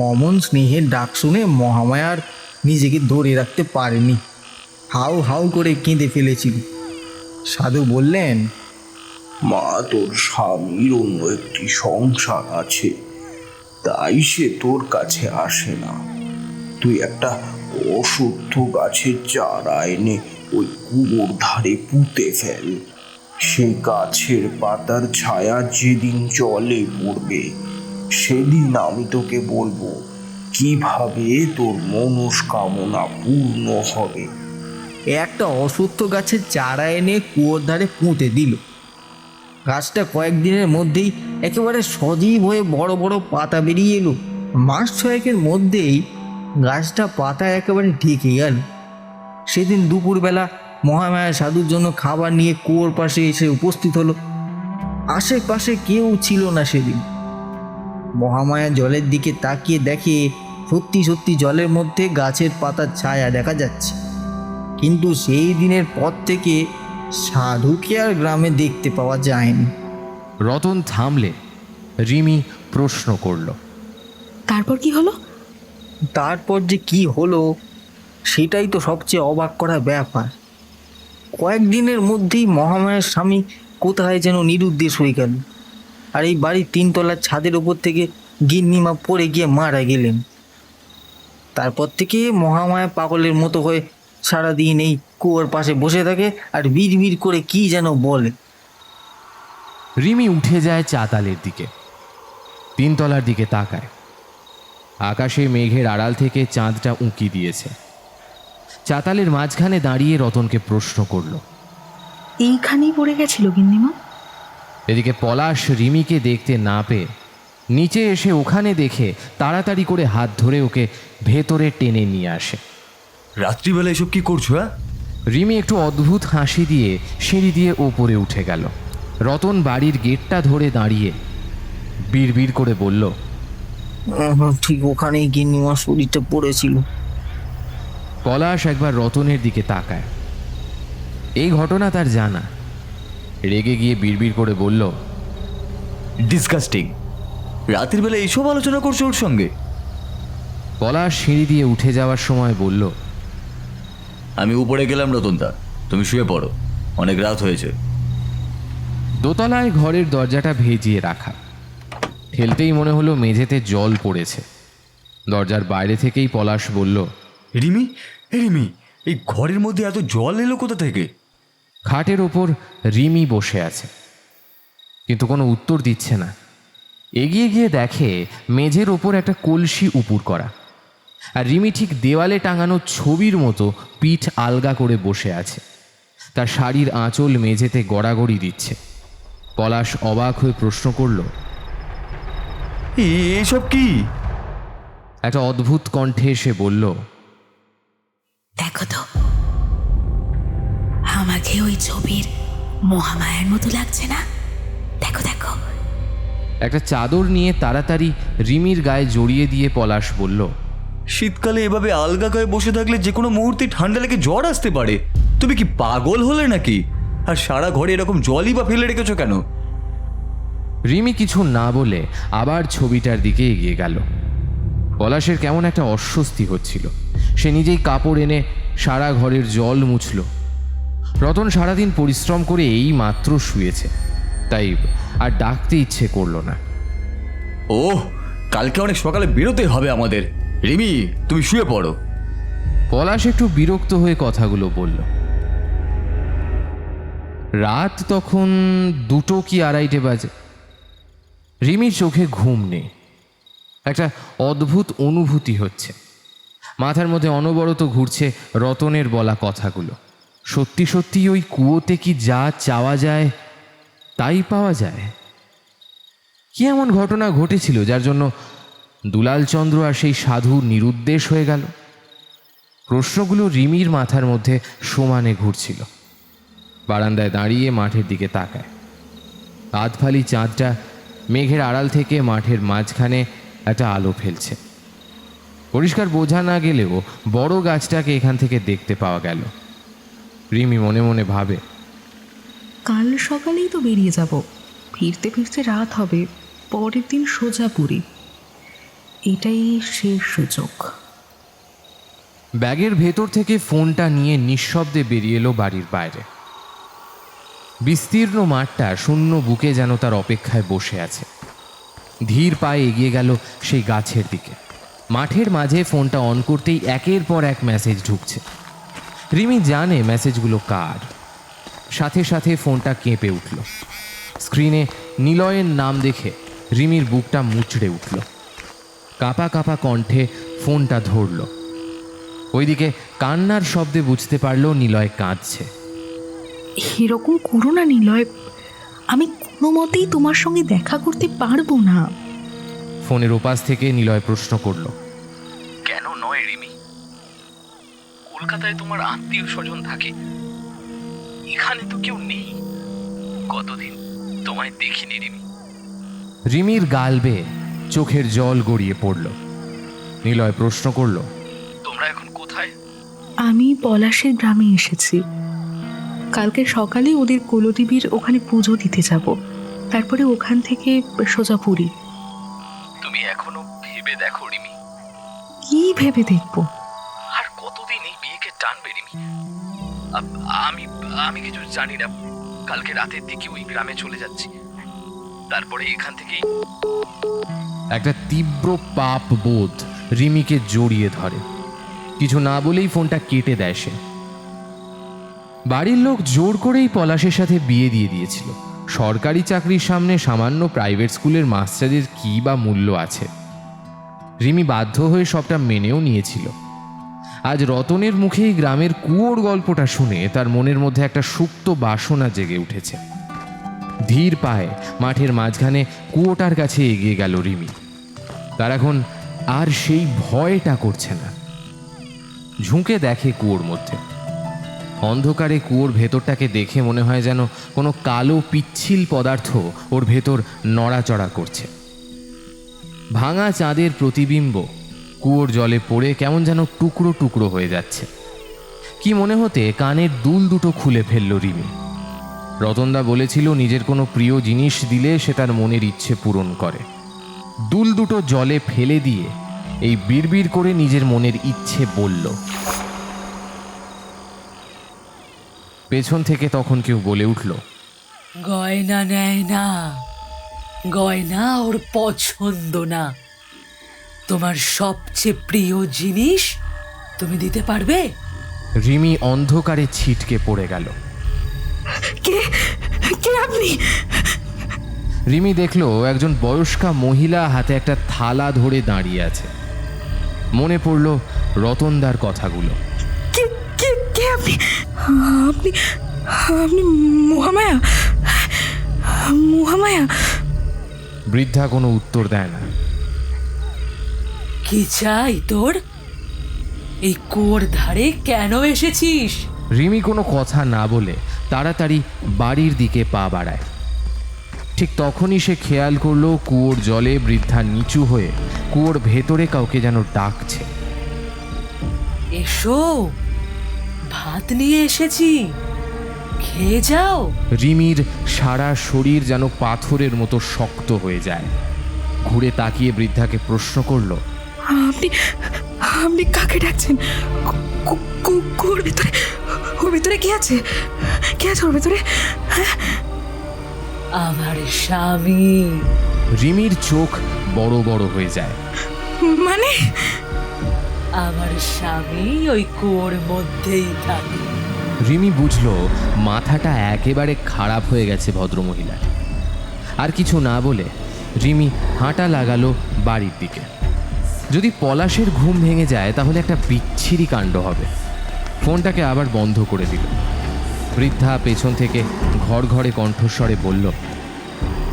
অমন স্নেহের ডাক শুনে মহামায়ার নিজেকে ধরে রাখতে পারেনি। হাউ হাউ করে কেঁদে ফেলেছিল। সাধু বললেন, মা, তোর স্বামীর অন্য একটি সংসার আছে, তাই সে তোর কাছে আসে না। তুই একটা অশুদ্ধ গাছের চারা এনে ওই কুয়োর ধারে পুঁতে ফেল। সে গাছের পাতার ছায়া যেদিন জলে পড়বে, সেদিন আমি তোকে বলবো কিভাবে তোর মনস্কামনা পূর্ণ হবে। একটা অসুস্থ গাছের চারা এনে কুয়োর ধারে পুঁতে দিল। গাছটা কয়েকদিনের মধ্যেই একেবারে সজীব হয়ে বড় বড় পাতা বেরিয়ে এলো। মাস 6 মধ্যেই গাছটা পাতায় একেবারে ঢেকে গেল। সেদিন দুপুরবেলা মহামায়া সাধুর জন্য খাবার নিয়ে কুয়োর পাশে এসে উপস্থিত হলো। আশেপাশে কেউ ছিল না সেদিন। মহামায়া জলের দিকে তাকিয়ে দেখে সত্যি সত্যি জলের মধ্যে গাছের পাতার ছায়া দেখা যাচ্ছে। কিন্তু সেই দিনের পর থেকে সাধুকে আর গ্রামে দেখতে পাওয়া যায়নি। রতন থামলে রিমি প্রশ্ন করল, তারপর কি হলো? তারপর যে কি হলো সেটাই তো সবচেয়ে অবাক করা ব্যাপার। কয়েকদিনের মধ্যেই মহামায়ার স্বামী কোথায় যেন নিরুদ্দেশ হয়ে গেল, আর এই বাড়ির 3 তলার ছাদের ওপর থেকে গিন্নিমা পড়ে গিয়ে মারা গেলেন। তারপর থেকে মহামায়া পাগলের মতো হয়ে সারাদিন এই কুয়োর পাশে বসে থাকে আর বিড় করে কি যেন বলে। রিমি উঠে যায় চাতালের দিকে, 3 তলার দিকে তাকায়। আকাশে মেঘের আড়াল থেকে চাঁদটা উঁকি দিয়েছে। চাতালের মাঝখানে দাঁড়িয়ে রতনকে প্রশ্ন করল। এইখানেই পড়ে গেছিল গিন্নিমা? এদিকে পলাশ রিমিকে দেখতে না পেয়ে নিচে এসে ওখানে দেখে তাড়াতাড়ি করে হাত ধরে ওকে ভেতরে টেনে নিয়ে আসে। রাত্রিবেলা এসব কি করছো? হ্যাঁ, রিমি একটু অদ্ভুত হাসি দিয়ে সিঁড়ি দিয়ে ওপরে উঠে গেল। রতন বাড়ির গেটটা ধরে দাঁড়িয়ে বিড়বিড় করে বলল, ঠিক ওখানেই গিন্নিমার শরীরটা পড়েছিল। পলাশ একবার রতনের দিকে তাকায়। এই ঘটনা তার জানা। রেগে গিয়ে বিড়বিড় করে বলল, ডিসকাস্টিং! রাতের বেলা এইসব আলোচনা করছো ওর সঙ্গে? পলাশ সিঁড়ি দিয়ে উঠে যাওয়ার সময় বলল, আমি উপরে গেলাম রতনদা, তুমি শুয়ে পড়ো, অনেক রাত হয়েছে। দোতলায় ঘরের দরজাটা ভেজিয়ে রাখা। ঠেলতেই মনে হলো মেঝেতে জল পড়েছে। দরজার বাইরে থেকেই পলাশ বলল, রিমি, রিমি, এই ঘরের মধ্যে এত জল এলো কোথা থেকে? খাটের ওপর রিমি বসে আছে, কিন্তু কোনো উত্তর দিচ্ছে না। এগিয়ে গিয়ে দেখে মেঝের ওপর একটা কলসি উপুর করা, আর রিমি ঠিক দেওয়ালে টাঙানো ছবির মতো পিঠ আলগা করে বসে আছে। তার শাড়ির আঁচল মেঝেতে গড়াগড়ি দিচ্ছে। পলাশ অবাক হয়ে প্রশ্ন করল, এসব কি? একটা অদ্ভুত কণ্ঠে এসে বলল, দেখো তো, আমাকে ওই ছবির মহামায়ার মতো লাগছে না? দেখো দেখো। একটা চাদর নিয়ে তাড়াতাড়ি রিমির গায়ে জড়িয়ে দিয়ে পলাশ বলল, শীতকালে এভাবে আলগা গায়ে বসে থাকলে যে কোনো মুহূর্তে ঠান্ডা লেগে জ্বর আসতে পারে। তুমি কি পাগল হলে নাকি? আর সারা ঘরে এরকম জলই বা ফেলে রেখেছো কেন? রিমি কিছু না বলে আবার ছবিটার দিকে এগিয়ে গেল। পলাশের কেমন একটা অস্বস্তি হচ্ছিল। সে নিজেই কাপড় এনে সারা ঘরের জল মুছল। রতন সারাদিন পরিশ্রম করে এই মাত্র শুয়েছে, তাই আর ডাকতে ইচ্ছে করল না। ওহ, কালকে অনেক সকালে বেরোতে হবে আমাদের। রিমি, তুমি শুয়ে পড়ো। পলাশ একটু বিরক্ত হয়ে কথাগুলো বলল। রাত তখন 2টো কি 2:30 বাজে। রিমির চোখে ঘুম নেই। একটা অদ্ভুত অনুভূতি হচ্ছে। মাথার মধ্যে অনবরত ঘুরছে রতনের বলা কথাগুলো। সত্যি সত্যি ওই কুয়োতে কি যা চাওয়া যায় তাই পাওয়া যায়? কি এমন ঘটনা ঘটেছিল যার জন্য দুলাল চন্দ্র আর সেই সাধু নিরুদ্দেশ হয়ে গেল? প্রশ্নগুলো রিমির মাথার মধ্যে সমানে ঘুরছিল। বারান্দায় দাঁড়িয়ে মাঠের দিকে তাকায়। আধফালি চাঁদটা মেঘের আড়াল থেকে মাঠের মাঝখানে একটা আলো ফেলছে। পরিষ্কার বোঝা না গেলেও বড় গাছটাকে এখান থেকে দেখতে পাওয়া গেল। রিমি মনে মনে ভাবে, কাল সকালেই তো বেরিয়ে যাব, ফিরতে ফিরতে রাত হবে, পরের দিন সোজা পুরী। এটাই শেষ সুযোগ। ব্যাগের ভেতর থেকে ফোনটা নিয়ে নিঃশব্দে বেরিয়ে এলো বাড়ির বাইরে। বিস্তীর্ণ মাঠটা শূন্য বুকে যেন তার অপেক্ষায় বসে আছে। ধীর পায়ে এগিয়ে গেল সেই গাছের দিকে। মাঠের মাঝে ফোনটা অন করতেই একের পর এক মেসেজ ঢুকছে। রিমি জানে মেসেজগুলো কার। সাথে সাথে ফোনটা কেঁপে উঠল। স্ক্রিনে নিলয়ের নাম দেখে রিমির বুকটা মুচড়ে উঠল। কাঁপা কাঁপা কণ্ঠে ফোনটা ধরল। ওইদিকে কান্নার শব্দে বুঝতে পারল নিলয় কাঁদছে। এরকম করো না নিলয়, আমি কোনো মতেই তোমার সঙ্গে দেখা করতে পারবো না। ফোনের ওপাশ থেকে নিলয় প্রশ্ন করল, কেন নয় রিমি? কলকাতায় তোমার আত্মীয় স্বজন থাকে, এখানে তো কেউ নেই। কতদিন তোমায় দেখিনি রিমি। রিমির গাল বেয়ে চোখের জল গড়িয়ে পড়ল। নিলয় প্রশ্ন করল, তোমরা এখন কোথায়? আমি পলাশের গ্রামে এসেছি। কালকে সকালে ওদের কুলদেবীর ওখানে পুজো দিতে যাব, তারপরে ওখান থেকে সোজা পুরী। তুমি এখনো ভেবে দেখো রিমি, কি ভেবে দেখবো? আর কতদিন এই বিয়েকে টানবে রিমি? আমি আমি কিছু জানি না। কালকে রাতের দিকে ওই গ্রামে চলে যাচ্ছি, তারপরে এখান থেকেই। একটা তীব্র পাপ বোধ রিমিকে জড়িয়ে ধরে। কিছু না বলেই ফোনটা কেটে দেয় সে। বাড়ির লোক জোর করেই পলাশের সাথে বিয়ে দিয়ে দিয়েছিল। সরকারি চাকরির সামনে সামান্য প্রাইভেট স্কুলের মাস্টারের কী বা মূল্য আছে? রিমি বাধ্য হয়ে সবটা মেনেও নিয়েছিল। আজ রতনের মুখেই গ্রামের কুয়োর গল্পটা শুনে তার মনের মধ্যে একটা সুপ্ত বাসনা জেগে উঠেছে। ধীর পায়ে মাঠের মাঝখানে কুয়োটার কাছে এগিয়ে গেল রিমি। তার এখন আর সেই ভয়টা করছে না। ঝুঁকে দেখে কুয়োর মধ্যে। অন্ধকারে কুয়োর ভেতরটাকে দেখে মনে হয় যেন কোনো কালো পিচ্ছিল পদার্থ ওর ভেতর নড়াচড়া করছে। ভাঙা চাঁদের প্রতিবিম্ব কুয়োর জলে পড়ে কেমন যেন টুকরো টুকরো হয়ে যাচ্ছে। কি মনে হতে কানের দুল দুটো খুলে ফেলল রিমি। রতনদা বলেছিল নিজের কোনো প্রিয় জিনিস দিলে সে তার মনের ইচ্ছে পূরণ করে। দুল দুটো জলে ফেলে দিয়ে এই বিড়বিড় করে নিজের মনের ইচ্ছে বলল। পেছন থেকে তখন কেউ বলে উঠল, গয়না নেয় না, গয়না ওর পছন্দ না। তোমার সবচেয়ে প্রিয় জিনিস তুমি দিতে পারবে? রিমি অন্ধকারে ছিটকে পড়ে গেল। কে কে আপনি? রিমি দেখল একজন বয়স্কা মহিলা হাতে একটা থালা ধরে দাঁড়িয়ে আছে। মনে পড়ল রতনদার কথাগুলো। কে কে কে আপনি? আপনি আপনি মহামায়া? মহামায়া? বৃদ্ধা কোনো উত্তর দেয় না। কি চাই তোর? এই কুয়োর ধারে কেন এসেছিস? রিমি কোনো কথা না বলে তাড়াতাড়ি বাড়ির দিকে পা বাড়ায়। ঠিক তখনই সে খেয়াল করলো কুয়োর জলে বৃদ্ধা নিচু হয়ে কুয়োর ভেতরে কাউকে যেন ডাকছে। এসো, ভাত নিয়ে এসেছি, খেয়ে যাও। রিমির সারা শরীর যেন পাথরের মতো শক্ত হয়ে যায়। ঘুরে তাকিয়ে বৃদ্ধাকে প্রশ্ন করলো, আপনি আপনি কাকে ডাকছেন? ওর ভিতরে, ওর ভিতরে কি আছে? কে আছে ওর ভিতরে? আমার স্বামী। রিমির চোখ বড় বড় হয়ে যায়। মানে? আমার স্বামী ওই কুয়োর মধ্যেই থাকে। রিমি বুঝলো মাথাটা একেবারে খারাপ হয়ে গেছে ভদ্রমহিলার। আর কিছু না বলে রিমি হাঁটা লাগালো বাড়ির দিকে। যদি পলাশের ঘুম ভেঙে যায় তাহলে একটা বিচ্ছিরি কাণ্ড হবে। ফোনটাকে আবার বন্ধ করে দিল। বৃদ্ধা পেছন থেকে ঘর ঘরে কণ্ঠস্বরে বলল,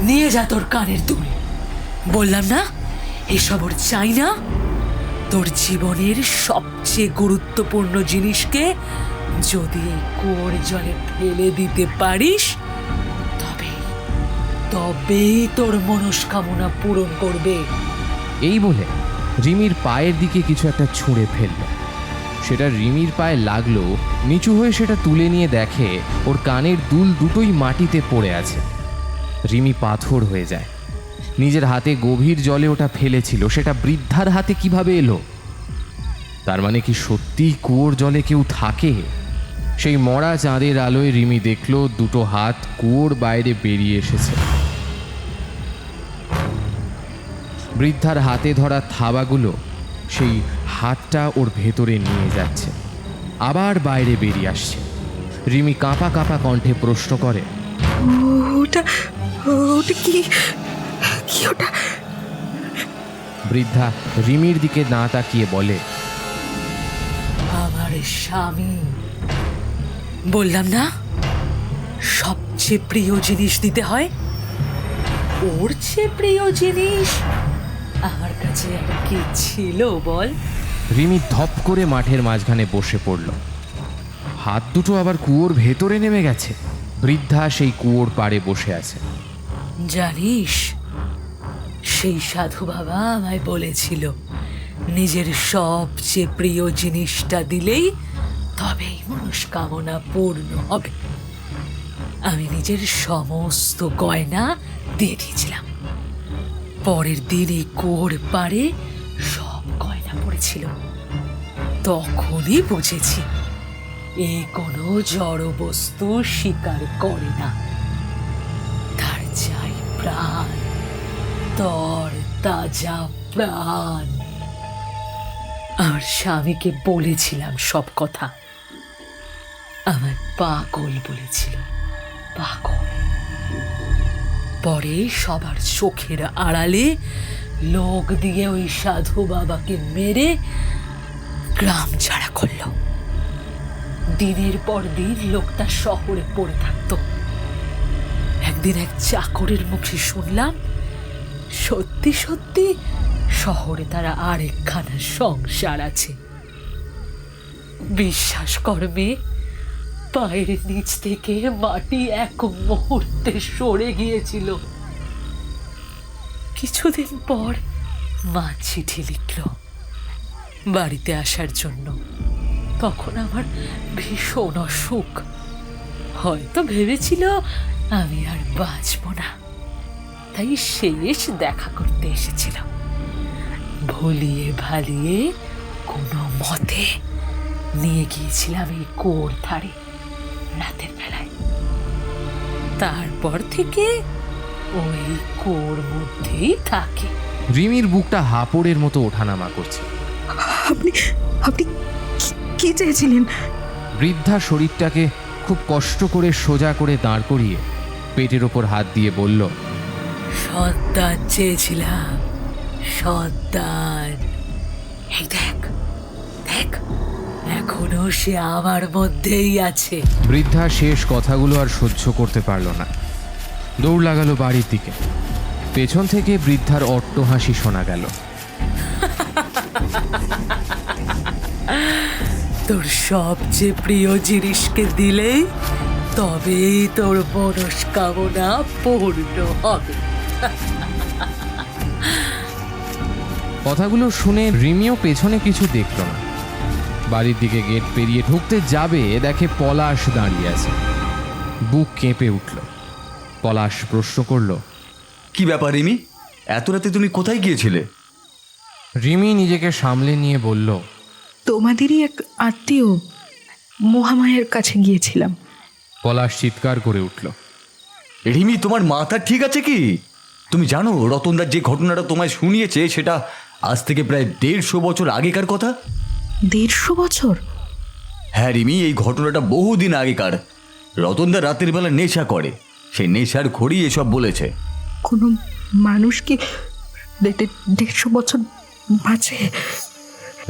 নিয়ে যা তোর কানের দুল। বললাম না এসব ওর চাই না। তোর জীবনের সবচেয়ে গুরুত্বপূর্ণ জিনিসকে যদি এই কুয়োর জলে ফেলে দিতে পারিস তবেই তোর মনস্কামনা পূরণ করবে। এই বলে রিমির পায়ের দিকে কিছু একটা ছুঁড়ে ফেলল। সেটা রিমির পায়ে লাগলো। নিচু হয়ে সেটা তুলে নিয়ে দেখে ওর কানের দুল দুটোই মাটিতে পড়ে আছে। রিমি পাথর হয়ে যায়। নিজের হাতে গভীর জলে ওটা ফেলেছিল, সেটা বৃদ্ধার হাতে কিভাবে এলো? তার মানে কি সত্যিই কুয়োর জলে কেউ থাকে? সেই মরা চাঁদের আলোয় রিমি দেখল দুটো হাত কুয়োর বাইরে বেরিয়ে এসেছে। বৃদ্ধার হাতে ধরা থাবাগুলো সেই হাতটা ওর ভেতরে নিয়ে যাচ্ছে, আবার বাইরে বেরিয়ে আসছে। রিমি কাঁপা কাঁপা কণ্ঠে প্রশ্ন করে, ওটা ওটা কি কি ওটা? বৃদ্ধা রিমির দিকে না তাকিয়ে বলে, আমার স্বামী। বললাম না সবচেয়ে প্রিয় জিনিস দিতে হয়। ওর চেয়ে প্রিয় জিনিস আমার কাছে আর কি ছিল বল? রিমি ধপ করে মাঠের মাঝখানে বসে পড়ল। হাত দুটো আবার কুয়োর ভেতরে নেমে গেছে। বৃদ্ধা সেই কুয়োর পাড়ে বসে আছে। জানিস, সেই সাধু বাবা আমায় বলেছিল নিজের সবচেয়ে প্রিয় জিনিসটা দিলেই তবেই মনস্কামনা পূর্ণ হবে। আমি নিজের সমস্ত গয়না দিয়ে দিয়েছিলাম। পরের দিন এই কুয়োর পাড়ে সব গয়না পড়েছিল। তখনই বুঝেছি এ কোনো জড় বস্তু স্বীকার করে না, তার চাই প্রাণ, তর তাজা প্রাণ। আমার স্বামীকে বলেছিলাম সব কথা। আমার পাগল বলেছিল, পাগল। পরে সবার চোখের আড়ালে লোক দিয়ে ওই সাধু বাবাকে মেরে গ্রাম ছাড়া করলো। দিনের পর দিন লোকটা শহরে পড়ে থাকতো। একদিন এক চাকরের মুখে শুনলাম সত্যি সত্যি শহরে তারা আরেকখানা সংসার আছে। বিশ্বাস করবে, পায়ের নিচ থেকে মাটি এক মুহূর্তে সরে গিয়েছিল। কিছুদিন পর মা চিঠি লিখল বাড়িতে আসার জন্য। তখন আমার ভীষণ অসুখ, হয়তো ভেবেছিল আমি আর বাঁচব না, তাই শেষ দেখা করতে এসেছিল। ভুলিয়ে ভালিয়ে কোনো মতে নিয়ে গিয়েছিলাম এই কুয়োর ধারে রাতের বেলায়। তারপর থেকে ওই কুয়োর মধ্যেই থাকে। রিমির বুকটা হাঁপড়ের মতো ওঠানামা করছে। আপনি আপনি কি চেয়েছিলেন? বৃদ্ধা শরীরটাকে খুব কষ্ট করে সোজা করে দাঁড় করিয়ে পেটের ওপর হাত দিয়ে বলল, সন্তান চেয়েছিলাম, সন্তান। এই দেখ দেখ, এখনো সে আমার মধ্যেই আছে। বৃদ্ধা শেষ কথাগুলো আর সহ্য করতে পারল না, দৌড় লাগালো বাড়ির দিকে। পেছন থেকে বৃদ্ধার অট্টহাসি শোনা গেল। তোর সবচেয়ে প্রিয় জিনিসকে দিলেই তবেই তোর মনস্কামনা পূর্ণ হবে। কথাগুলো শুনে রিমিও পেছনে কিছু দেখল না। বাড়ির দিকে গেট পেরিয়ে ঢুকতে যাবে, দেখে পলাশ দাঁড়িয়ে আছে। বুক কেঁপে উঠল। পলাশ প্রশ্ন করল, কি ব্যাপার রিমি, এত রাতে তুমি কোথায় গিয়েছিলে? রিমি নিজেকে সামলে নিয়ে বলল, তোমাদেরই এক আত্মীয় মহামায়ের কাছে গিয়েছিলাম। পলাশ চিৎকার করে উঠল, রিমি, তোমার মাথা ঠিক আছে কি? তুমি জানো রতনদার যে ঘটনাটা তোমায় শুনিয়েছে সেটা আজ থেকে প্রায় 150 বছর আগেকার কথা। 150 বছর? হ্যাঁ রিমি, এই ঘটনাটা বহুদিন আগেকার। রতনদা রাতের বেলা নেশা করে, সেই নেশার ঘড়ি এসব বলেছে। কোনো মানুষ কি 150 বছর বাঁচে?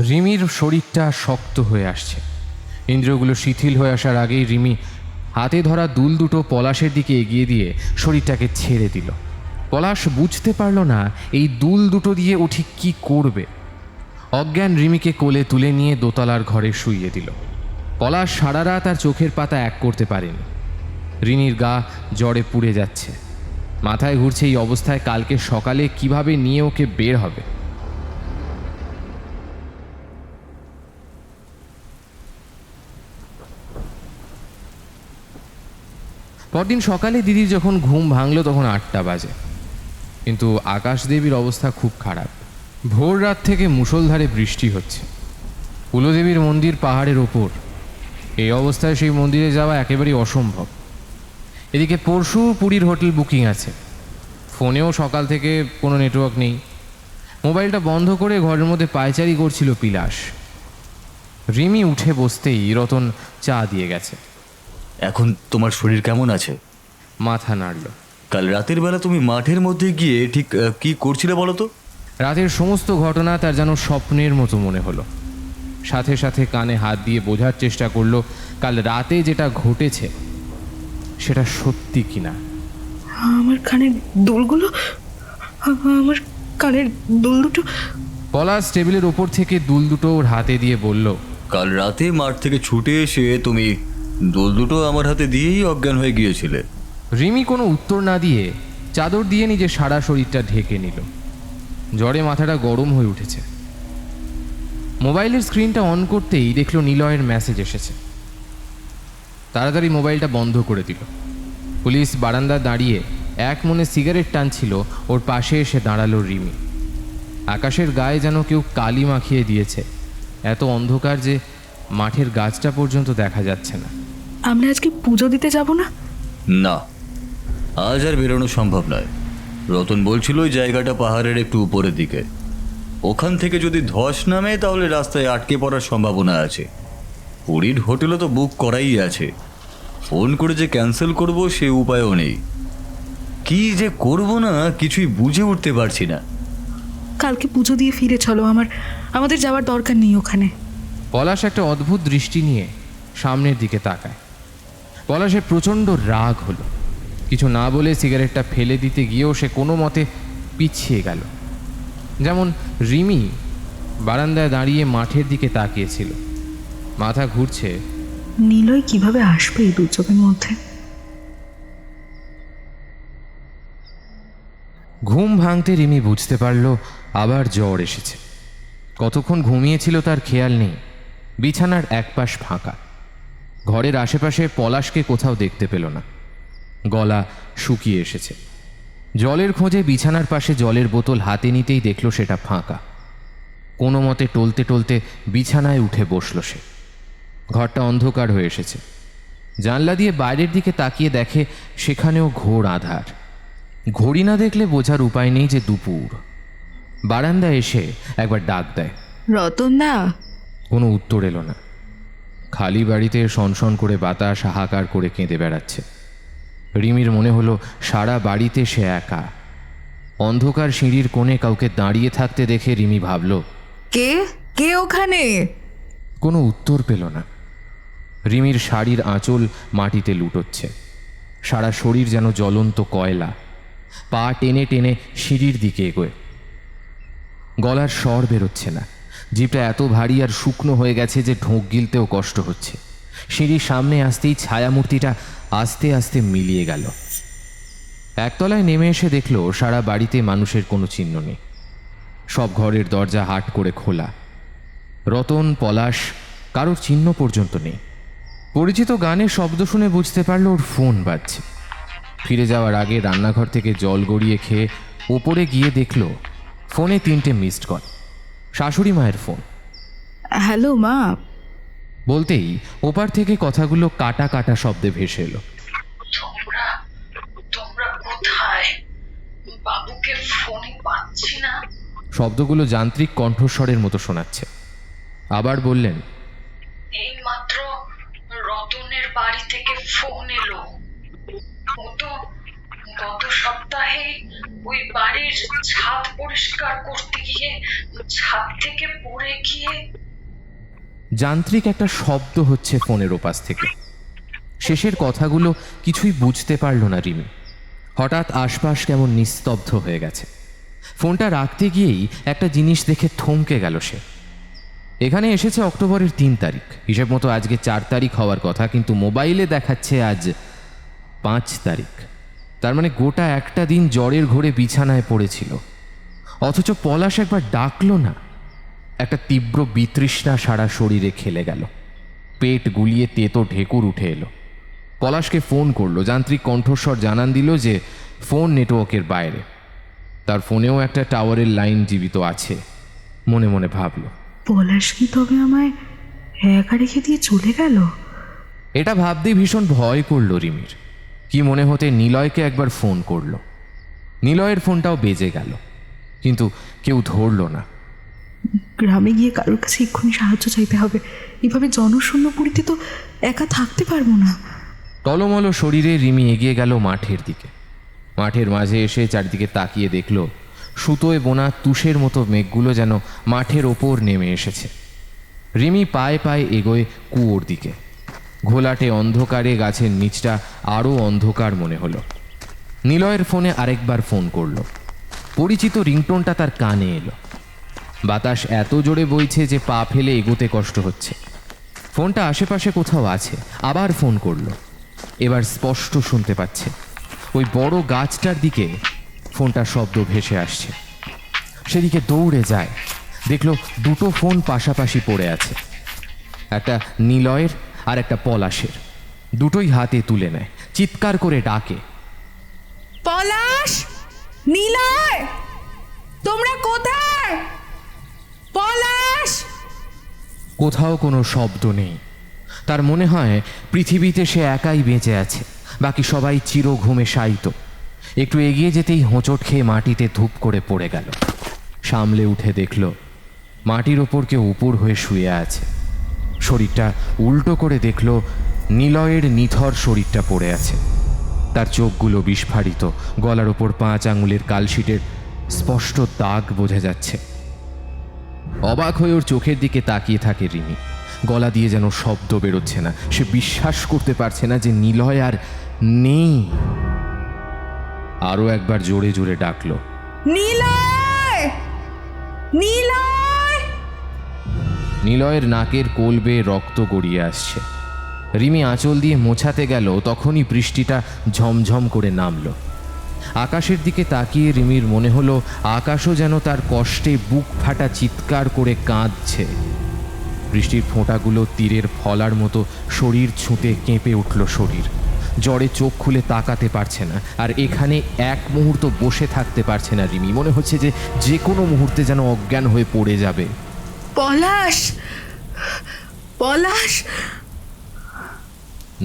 রিমির শরীরটা শক্ত হয়ে আসছে। ইন্দ্রিয়গুলো শিথিল হয়ে আসার আগেই রিমি হাতে ধরা দুল দুটো পলাশের দিকে এগিয়ে দিয়ে শরীরটাকে ছেড়ে দিল। পলাশ বুঝতে পারল না এই দুল দুটো দিয়ে ও ঠিক কী করবে। অজ্ঞান রিমিকে কোলে তুলে নিয়ে দোতলার ঘরে শুইয়ে দিল। পলাশ সারা রাত আর চোখের পাতা এক করতে পারেনি। রিমির গা জ্বরে পুড়ে যাচ্ছে, মাথায় ঘুরছে এই অবস্থায় কালকে সকালে কিভাবে নিয়ে ওকে বের হবে। পরদিন সকালে দিদির যখন ঘুম ভাঙলো তখন 8টা বাজে, কিন্তু আকাশ দেবীর অবস্থা খুব খারাপ। ভোর রাত থেকে মুষলধারে বৃষ্টি হচ্ছে। কুলদেবীর মন্দির পাহাড়ের ওপর, এই অবস্থায় সেই মন্দিরে যাওয়া একেবারেই অসম্ভব। এদিকে পরশু পুরীর হোটেল বুকিং আছে, ফোনেও সকাল থেকে কোনো নেটওয়ার্ক নেই। মোবাইলটা বন্ধ করে ঘরের মধ্যে পায়চারি করছিল পিলাস। রিমি উঠে বসতেই রতন চা দিয়ে গেছে। এখন তোমার শরীর কেমন আছে? মাথা নাড়ল। কাল রাতের বেলা তুমি মাঠের মধ্যে গিয়ে ঠিক কি করছিলে বলো তো? রাতের সমস্ত ঘটনা তার যেন স্বপ্নের মতো মনে হলো। সাথে সাথে কানে হাত দিয়ে বোঝার চেষ্টা করলো কাল রাতে যেটা ঘটেছে সেটা সত্যি কিনা। আমার কানের দুলগুলো, আমার কানের দুল দুটো। পলাশ টেবিলের ওপর থেকে দুল দুটো ওর হাতে দিয়ে বলল, কাল রাতে মাঠ থেকে ছুটে এসে তুমি দুল দুটো আমার হাতে দিয়েই অজ্ঞান হয়ে গিয়েছিলে। রিমি কোনো উত্তর না দিয়ে চাদর দিয়ে নিজের সারা শরীরটা ঢেকে নিল। জ্বরে মাথাটা গরম হয়ে উঠেছে। মোবাইলের স্ক্রিনটা অন করতেই দেখলো নিলয়ের মেসেজ এসেছে। তাড়াতাড়ি মোবাইলটা বন্ধ করে দিল। পুলিশ বারান্দা দাঁড়িয়ে এক মনে সিগারেট টানছিল, ওর পাশে এসে দাঁড়ালো রিমি। আকাশের গায়ে যেন কেউ কালি মাখিয়ে দিয়েছে, এত অন্ধকার যে মাঠের গাছটা পর্যন্ত দেখা যাচ্ছে না। আমরা আজকে পুজো দিতে যাব না? না, আজ আর বেরোনো সম্ভব নয়। রতন বলছিল ওই জায়গাটা পাহাড়ের একটু উপরের দিকে, ওখান থেকে যদি ধস নামে তাহলে রাস্তায় আটকে পড়ার সম্ভাবনা আছে। পুরীর হোটেলও তো বুক করাই আছে, ফোন করে যে ক্যান্সেল করব সে উপায়ও নেই। কি যে করব না কিছুই বুঝে উঠতে পারছি না। কালকে পুজো দিয়ে ফিরে চলো, আমাদের যাওয়ার দরকার নেই ওখানে। পলাশ একটা অদ্ভুত দৃষ্টি নিয়ে সামনের দিকে তাকায়। পলাশের প্রচণ্ড রাগ হলো। কিছু না বলে সিগারেটটা ফেলে দিতে গিয়েও সে কোনো মতে পিছিয়ে গেল। যেমন রিমি বারান্দায় দাঁড়িয়ে মাঠের দিকে তাকিয়েছিল, মাথা ঘুরছে। নিলয় কিভাবে আসবে এই দুচোখের মধ্যে? ঘুম ভাঙতে রিমি বুঝতে পারল আবার জ্বর এসেছে। কতক্ষণ ঘুমিয়েছিল তার খেয়াল নেই। বিছানার এক পাশ ফাঁকা। ঘরের আশেপাশে পলাশকে কোথাও দেখতে পেল না। গলা শুকিয়ে এসেছে। জলের খোঁজে বিছানার পাশে জলের বোতল হাতে নিতেই দেখল সেটা ফাঁকা। কোনো মতে টলতে টলতে বিছানায় উঠে বসল সে। ঘরটা অন্ধকার হয়ে এসেছে। জানলা দিয়ে বাইরের দিকে তাকিয়ে দেখে সেখানেও ঘোর আধার। ঘড়ি না দেখলে বোঝার উপায় নেই যে দুপুর। বারান্দায় এসে একবার ডাক দেয়, রতনদা। কোনো উত্তর এলো না। খালি বাড়িতে সনসন করে বাতাস হাহাকার করে কেঁদে বেড়াচ্ছে। রিমির মনে হলো সারা বাড়িতে সে একা। অন্ধকার সিঁড়ির কোণে কাউকে দাঁড়িয়ে থাকতে দেখে রিমি ভাবল, কে কে ওখানে? কোনো উত্তর পেল না। রিমির শাড়ির আঁচল মাটিতে লুটোচ্ছে। সারা শরীর যেন জ্বলন্ত কয়লা। পা টেনে টেনে সিঁড়ির দিকে এগোয়। গলার স্বর বেরোচ্ছে না। জিভটা এত ভারী আর শুকনো হয়ে গেছে যে ঢোক গিলতেও কষ্ট হচ্ছে। সিঁড়ির সামনে আসতেই ছায়ামূর্তিটা আস্তে আস্তে মিলিয়ে গেল। একতলায় নেমে এসে দেখল সারা বাড়িতে মানুষের কোনো চিহ্ন নেই। সব ঘরের দরজা হাট করে খোলা। রতন, পলাশ, কারোর চিহ্ন পর্যন্ত নেই। পরিচিত গানের শব্দ শুনে বুঝতে পারল ওর ফোন বাজছে। ফিরে যাওয়ার আগে রান্নাঘর থেকে জল গড়িয়ে খেয়ে ওপরে গিয়ে দেখল ফোনে 3টে মিসড কল। শাশুড়ি মায়ের ফোন। হ্যালো মা। বলতেই ওপার থেকে কথাগুলো কাটা কাটা শব্দে ভেসে এলো। তোমরা তোমরা কোথায়? বাবুকে ফোনে পাচ্ছি না। শব্দগুলো যান্ত্রিক কণ্ঠস্বরের মতো শোনাচ্ছে। আবার বললেন, এইমাত্র রতনের বাড়ি থেকে ফোন এলো। ও তো গত সপ্তাহে ওই বাড়ির ছাদ পরিষ্কার করতে গিয়ে ছাদ থেকে পড়ে গিয়ে। যান্ত্রিক একটা শব্দ হচ্ছে ফোনের ওপাশ থেকে। শেষের কথাগুলো কিছুই বুঝতে পারল না রিমি। হঠাৎ আশপাশ কেমন নিস্তব্ধ হয়ে গেছে। ফোনটা রাখতে গিয়েই একটা জিনিস দেখে থমকে গেল সে। এখানে এসেছে অক্টোবরের 3 তারিখ। হিসেব মতো আজকে 4 তারিখ হওয়ার কথা, কিন্তু মোবাইলে দেখাচ্ছে আজ 5 তারিখ। তার মানে গোটা একটা দিন জ্বরের ঘোরে বিছানায় পড়েছিল। অথচ পলাশ একবার ডাকলো না। একটা তীব্র বিতৃষ্ণা সারা শরীরে খেলে গেল। পেট গুলিয়ে তেতো ঢেকুর উঠে এলো। পলাশকে ফোন করলো। যান্ত্রিক কণ্ঠস্বর জানান দিল যে ফোন নেটওয়ার্কের বাইরে। তার ফোনেও একটা টাওয়ারের লাইন জীবিত আছে। মনে মনে ভাবল, পলাশ কি তবে আমায় একা রেখে দিয়ে চলে গেল? এটা ভাবতেই ভীষণ ভয় করল রিমির। কি মনে হতে নিলয়কে একবার ফোন করলো। নিলয়ের ফোনটাও বেজে গেল, কিন্তু কেউ ধরল না। গ্রামে গিয়ে কারোর কাছে এক্ষুনি সাহায্য চাইতে হবে। এভাবে জনশূন্য পুরীতে তো একা থাকতে পারবো না। টলমল শরীরে রিমি এগিয়ে গেল মাঠের দিকে। মাঠের মাঝে এসে চারদিকে তাকিয়ে দেখল সুতোয় বোনা তুষের মতো মেঘগুলো যেন মাঠের ওপর নেমে এসেছে। রিমি পায়ে পায়ে এগোয় কুয়োর দিকে। ঘোলাটে অন্ধকারে গাছের নিচটা আরও অন্ধকার মনে হলো। নিলয়ের ফোনে আরেকবার ফোন করলো। পরিচিত রিংটোনটা তার কানে এলো। বাতাস এত জোরে বইছে যে পা ফেলে এগোতে কষ্ট হচ্ছে। ফোনটা আশেপাশে কোথাও আছে। আবার ফোন করলো। এবার স্পষ্ট শুনতে পাচ্ছে। ওই বড় গাছটার দিকে ফোনটার শব্দ ভেসে আসছে। সেদিকে দৌড়ে যায়। দেখলো 2টো ফোন পাশাপাশি পড়ে আছে। একটা নিলয়ের আর একটা পলাশের। দুটোই হাতে তুলে নেয়। চিৎকার করে ডাকে, পলাশ, নিলয়, তোমরা কোথায়? পলাশ! কোথাও কোনো শব্দ নেই। তার মনে হয় পৃথিবীতে সে একাই বেঁচে আছে। বাকি সবাই চির ঘুমে শায়িত। একটু এগিয়ে যেতেই হোঁচট খেয়ে মাটিতে ধূপ করে পড়ে গেল। সামলে উঠে দেখল মাটির ওপর কেউ উপর হয়ে শুয়ে আছে। শরীরটা উল্টো করে দেখল নিলয়ের নিথর শরীরটা পড়ে আছে। তার চোখগুলো বিস্ফারিত। গলার ওপর 5 আঙুলের কালশিটের স্পষ্ট দাগ বোঝা যাচ্ছে। অবাক হয়ে ওর চোখের দিকে তাকিয়ে থাকে রিমি। গলা দিয়ে যেন শব্দ বেরোচ্ছে না। সে বিশ্বাস করতে পারছে না যে নিলয় আর নেই। আরও একবার জোরে জোরে ডাকলো, নিলয়! নিলয়! নিলয়ের নাকের কোল বেয়ে রক্ত গড়িয়ে আসছে। রিমি আঁচল দিয়ে মোছাতে গেল, তখনই বৃষ্টিটা ঝমঝম করে নামলো। আকাশের দিকে তাকিয়ে রিমির মনে হলো আকাশও যেন তার কষ্টে বুক ফাটা চিৎকার করে কাঁদছে। বৃষ্টির ফোঁটাগুলো তীরের ফলার মতো শরীর ছুঁতে কেঁপে উঠল শরীর। জ্বরে চোখ খুলে তাকাতে পারছে না, আর এখানে এক মুহূর্ত বসে থাকতে পারছে না রিমি। মনে হচ্ছে যে যে কোনো মুহূর্তে যেন অজ্ঞান হয়ে পড়ে যাবে। পলাশ! পলাশ!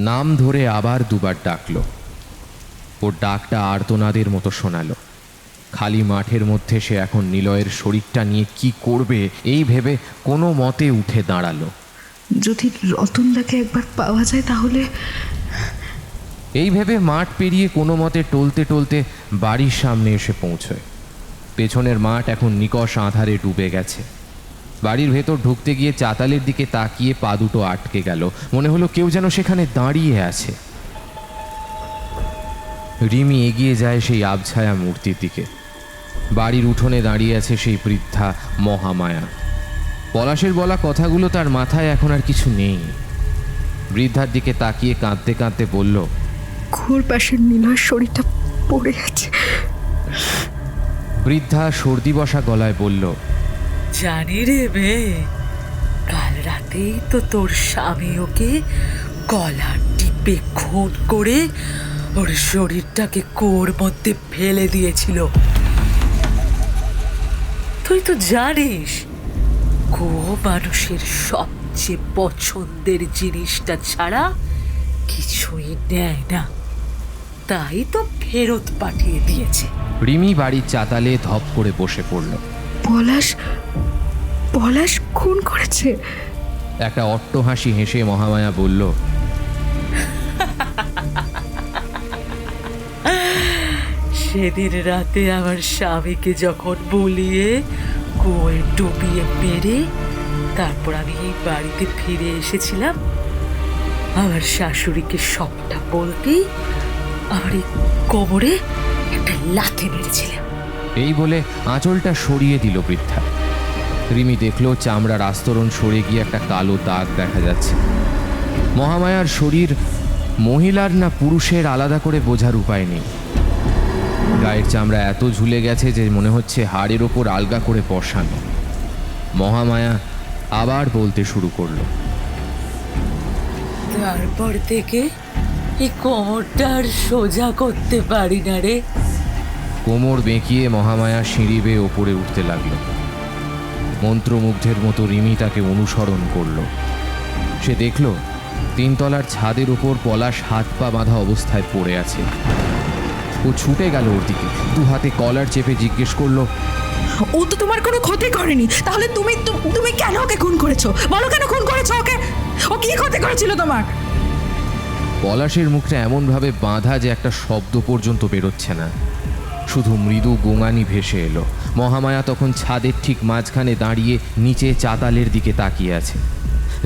নাম ধরে আবার দুবার ডাকলো। ওর ডাকটা আর্তনাদের মতো শোনালো। খালি মাঠের মধ্যে সে এখন নিলয়ের শরীরটা নিয়ে কি করবে এই ভেবে কোনো মতে উঠে দাঁড়ালো। যদি রতনদাকে একবার পাওয়া যায় তাহলে। এই ভেবে মাঠ পেরিয়ে কোনো মতে টলতে টলতে বাড়ির সামনে এসে পৌঁছয়। পেছনের মাঠ এখন নিকষ আঁধারে ডুবে গেছে। বাড়ির ভেতর ঢুকতে গিয়ে চাতালের দিকে তাকিয়ে পা দুটো আটকে গেল। মনে হলো কেউ যেন সেখানে দাঁড়িয়ে আছে। রিমি এগিয়ে যায় সেই আবছায়া মূর্তির দিকে। বাড়ির উঠোনে দাঁড়িয়ে আছে সেই বৃদ্ধা মহামায়া। পলাশের বলা কথাগুলো তার মাথায় এখন আর কিছু নেই। বৃদ্ধার দিকে তাকিয়ে কাঁদতে কাঁদতে বলল, ঘোর পাশের নিলয়ের শরীরটা পড়ে আছে। বৃদ্ধা সর্দি বসা গলায় বলল, জানি রে মেয়ে, কাল রাতেই তো তোর স্বামী ওকে গলা টিপে খুন করে ওর শরীরটাকে কুয়োর মধ্যে ফেলে দিয়েছিল। তুই তো জানিস কুয়ো মানুষের সবচেয়ে পছন্দের জিনিসটা ছাড়া কিছুই নেয় না, তাই তো ফেরত পাঠিয়ে দিয়েছে। রিমি বাড়ির চাতালে ধপ করে বসে পড়ল। পলাশ! পলাশ খুন করেছে? একটা অট্টহাসি হেসে মহামায়া বলল, সেদিন রাতে আমার স্বামীকে যখন বলিয়ে কুয়োয় ডুবিয়ে মেরে তারপর আমি এই বাড়িতে ফিরে এসেছিলাম, আমার শাশুড়িকে সবটা বলতেই আমার এই কোমরে একটা লাথি মেরেছিলাম। এই বলে আঁচলটা সরিয়ে দিল বৃদ্ধা। রিমি দেখল চামড়ার আস্তরণ সরে গিয়ে একটা কালো দাগ দেখা যাচ্ছে। মহামায়ার শরীর মহিলার না পুরুষের আলাদা করে বোঝার উপায় নেই। গায়ের চামড়া এত ঝুলে গেছে যে মনে হচ্ছে হাড়ের ওপর আলগা করে বসানো। মহামায়া আবার বলতে শুরু করলো, তারপর থেকে এই কোমরটা আর সোজা করতে পারি না রে। কোমর বেঁকিয়ে মহামায়া সিঁড়ি বেয়ে ওপরে উঠতে লাগলো। মন্ত্রমুগ্ধের মতো রিমি তাকে অনুসরণ করল। সে দেখল তিনতলার ছাদের উপর পলাশ হাত পা বাঁধা অবস্থায় পড়ে আছে। ও ছুটে গেল ওর দিকে, দু হাতে কলার চেপে জিজ্ঞেস করলো, ও তো তোমার কোনো ক্ষতি করেনি, তাহলে তুমি কেন ওকে খুন করেছো? বলো কেন খুন করেছো ওকে? ও কি ক্ষতি করেছিল তোমার? পলাশের মুখটা এমনভাবে বাঁধা যে একটা শব্দ পর্যন্ত বেরোচ্ছে না, শুধু মৃদু গোঙানি ভেসে এলো। মহামায়া তখন ছাদের ঠিক মাঝখানে দাঁড়িয়ে নিচে চাতালের দিকে তাকিয়ে আছে।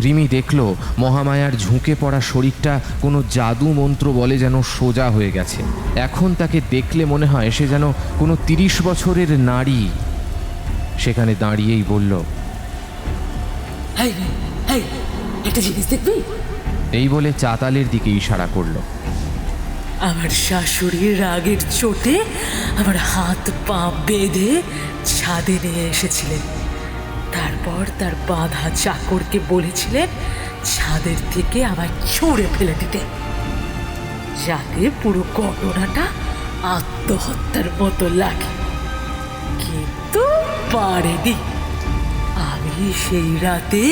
রিমি দেখল মহামায়ার ঝুঁকে পড়া শরীরটা কোনো জাদু মন্ত্র বলে যেন সোজা হয়ে গেছে। এখন তাকে দেখলে মনে হয় সে যেন কোনো 30 বছরের নারী। সেখানে দাঁড়িয়েই বলল, একটা জিনিস দেখবি? এই বলে চাতালের দিকে ইশারা করলো। আমার শাশুড়ির রাগের চোটে আমার হাত পা বেঁধে ছাদে নিয়ে এসেছিলেন। তারপর তার বাঁধা চাকরকে বলেছিলেন ছাদের থেকে আমায় ছুঁড়ে ফেলে দিতে, যাতে পুরো ঘটনাটা আত্মহত্যার মতো লাগে। কিন্তু পারেনি। আমি সেই রাতে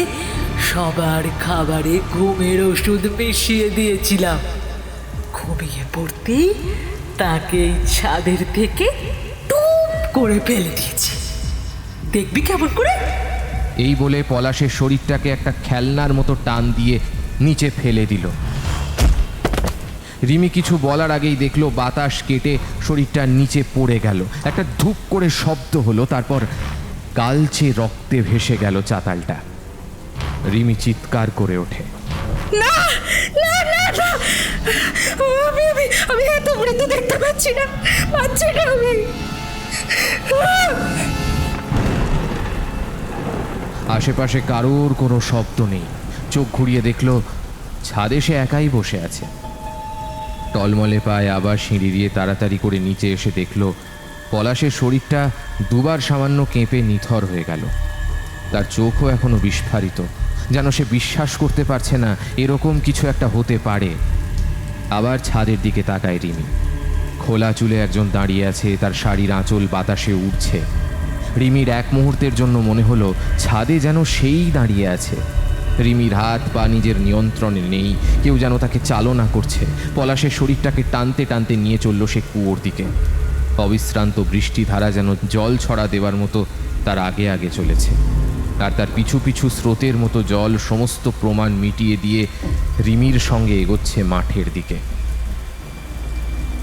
সবার খাবারে ঘুমের ওষুধ মিশিয়ে দিয়েছিলাম। ঘুমিয়ে পড়তেই তাকে ছাদের থেকে টুপ করে ফেলে দিয়েছি। দেখবি কেমন করে? এই বলে পলাশের শরীরটাকে একটা খেলনার মতো টান দিয়ে নিচে ফেলে দিল। রিমি কিছু বলার আগেই দেখলো বাতাস কেটে শরীরটা নিচে পড়ে গেল। একটা ধূপ করে শব্দ হলো, তারপর কালচে রক্তে ভেসে গেল চাতালটা। রিমি চিৎকার করে ওঠে। না না না না, আমি এত মৃত্যু দেখতে পাচ্ছি না আমি। আশেপাশে কারোর কোনো শব্দ নেই। চোখ ঘুরিয়ে দেখল ছাদে সে একাই বসে আছে। টলমলে পায়ে আবার সিঁড়ি দিয়ে তাড়াতাড়ি করে নিচে এসে দেখল পলাশের শরীরটা দুবার সামান্য কেঁপে নিথর হয়ে গেল। তার চোখও এখনো বিস্ফারিত, যেন সে বিশ্বাস করতে পারছে না এরকম কিছু একটা হতে পারে। আবার ছাদের দিকে তাকায় রিমি। খোলা চুলে একজন দাঁড়িয়ে আছে, তার শাড়ির আঁচল বাতাসে উড়ছে। রিমির এক মুহূর্তের জন্য মনে হলো ছাদে যেন সেই দাঁড়িয়ে আছে। রিমির হাত পা নিজের নিয়ন্ত্রণে নেই, কেউ যেন তাকে চালনা করছে। পলাশের শরীরটাকে টানতে টানতে নিয়ে চলল সে কুয়োর দিকে। অবিশ্রান্ত বৃষ্টিধারা যেন জল ছড়া দেওয়ার মতো তার আগে আগে চলেছে, আর তার পিছু পিছু স্রোতের মতো জল সমস্ত প্রমাণ মিটিয়ে দিয়ে রিমির সঙ্গে এগোচ্ছে মাঠের দিকে।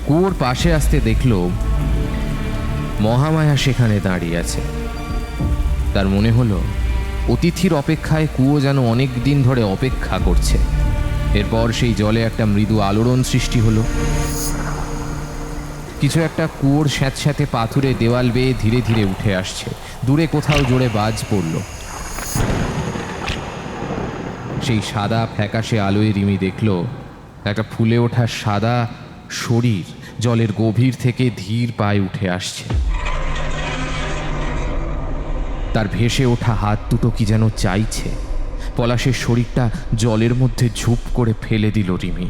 কুয়োর পাশে আসতে দেখল মহামায়া সেখানে দাঁড়িয়ে আছে। তার মনে হলো অতিথির অপেক্ষায় কুয়ো যেন অনেক দিন ধরে অপেক্ষা করছে। এরপর সেই জলে একটা মৃদু আলোড়ন সৃষ্টি হলো। কিছু একটা কুয়োর স্যাঁতস্যাঁতে পাথুরে দেওয়াল বেয়ে ধীরে ধীরে উঠে আসছে। দূরে কোথাও জোরে বাজ পড়ল। সেই সাদা ফ্যাকাশে আলোয় রিমি দেখল একটা ফুলে ওঠা সাদা শরীর জলের গভীর থেকে ধীর পায়ে উঠে আসছে। তার ভেসে ওঠা হাত দুটো কি যেন চাইছে। পলাশের শরীরটা জলের মধ্যে ঝুপ করে ফেলে দিল রিমি।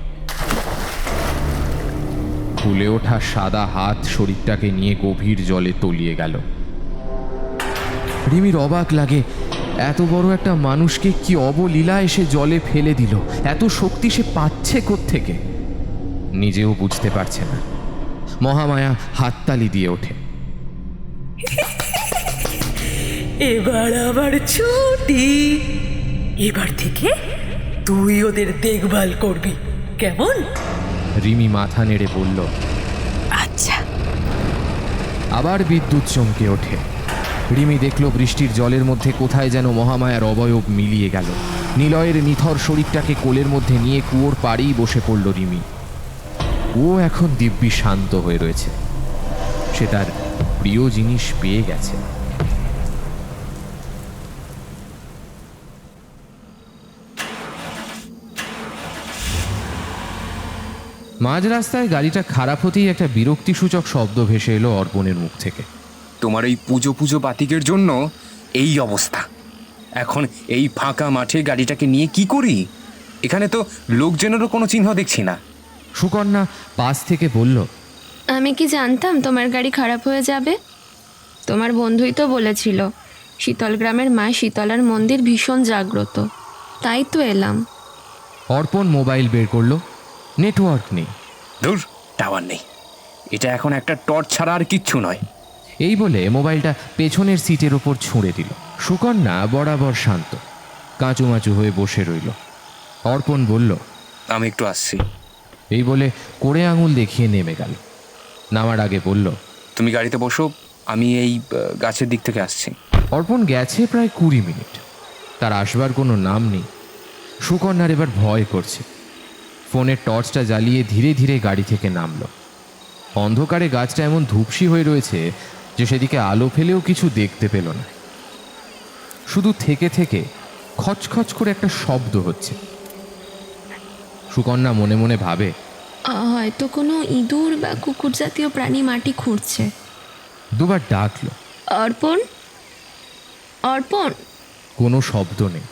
ফুলে ওঠা সাদা হাত শরীরটাকে নিয়ে গভীর জলে তলিয়ে গেল। রিমির অবাক লাগে, এত বড় একটা মানুষকে কি অবলীলা এসে জলে ফেলে দিল। এত শক্তি সে পাচ্ছে কোত্থেকে নিজেও বুঝতে পারছে না। মহামায়া হাততালি দিয়ে ওঠে। এবার আবার ছুটি, এবার থেকে তুই ওদের দেখভাল করবি, কেমন? রিমি মাথা নেড়ে বলল, আচ্ছা। আবার বিদ্যুৎ চমকে ওঠে। রিমি দেখল বৃষ্টির জলের মধ্যে কোথায় যেন মহামায়ার অবয়ব মিলিয়ে গেল। নিলয়ের নিথর শরীরটাকে কোলের মধ্যে নিয়ে কুয়োর পাড়েই বসে পড়ল রিমি। ও এখন দিব্যি শান্ত হয়ে রয়েছে। সে তার প্রিয় জিনিস পেয়ে গেছে। মাঝ রাস্তায় গাড়িটা খারাপ হতেই একটা বিরক্তিসূচক শব্দ ভেসে এলো অর্পণের মুখ থেকে। তোমার এই পুজো পুজো বাতিকের জন্য এই অবস্থা। এখন এই ফাঁকা মাঠে গাড়িটাকে নিয়ে কি করি? এখানে তো লোকজনেরও কোনো চিহ্ন দেখছি না। সুকন্যা পাশ থেকে বলল, আমি কি জানতাম তোমার গাড়ি খারাপ হয়ে যাবে? তোমার বন্ধুই তো বলেছিল শীতল গ্রামের মা শীতলার মন্দির ভীষণ জাগ্রত, তাই তো এলাম। অর্পণ মোবাইল বের করলো। নেটওয়ার্ক নেই। দূর, টাওয়ার নেই। এটা এখন একটা টর্চ ছাড়া আর কিচ্ছু নয়। এই বলে মোবাইলটা পেছনের সিটের ওপর ছুঁড়ে দিল। সুকন্যা বরাবর শান্ত, কাঁচুমাচু হয়ে বসে রইল। অর্পণ বলল, আমি একটু আসছি। এই বলে কোড়ে আঙুল দেখিয়ে নেমে গেল। নামার আগে বলল, তুমি গাড়িতে বসো, আমি এই গাছের দিক থেকে আসছি। অর্পণ গেছে প্রায় 20 মিনিট। তার আসবার কোনো নাম নেই। সুকন্যার এবার ভয় করছে। ফোনের টর্চটা জ্বালিয়ে ধীরে ধীরে গাড়ি থেকে নামল। অন্ধকারে গাছটা এমন ধূপসি হয়ে রয়েছে যে সেদিকে আলো ফেলেও কিছু দেখতে পেল না। শুধু থেকে থেকে খচখচ করে একটা শব্দ হচ্ছে। সুকন্যা মনে মনে ভাবে, হয়তো কোনো ইঁদুর বা কুকুর জাতীয় প্রাণী মাটি খুঁড়ছে। দুবার ডাকল, অর্পণ, অর্পণ। কোনো শব্দ নেই।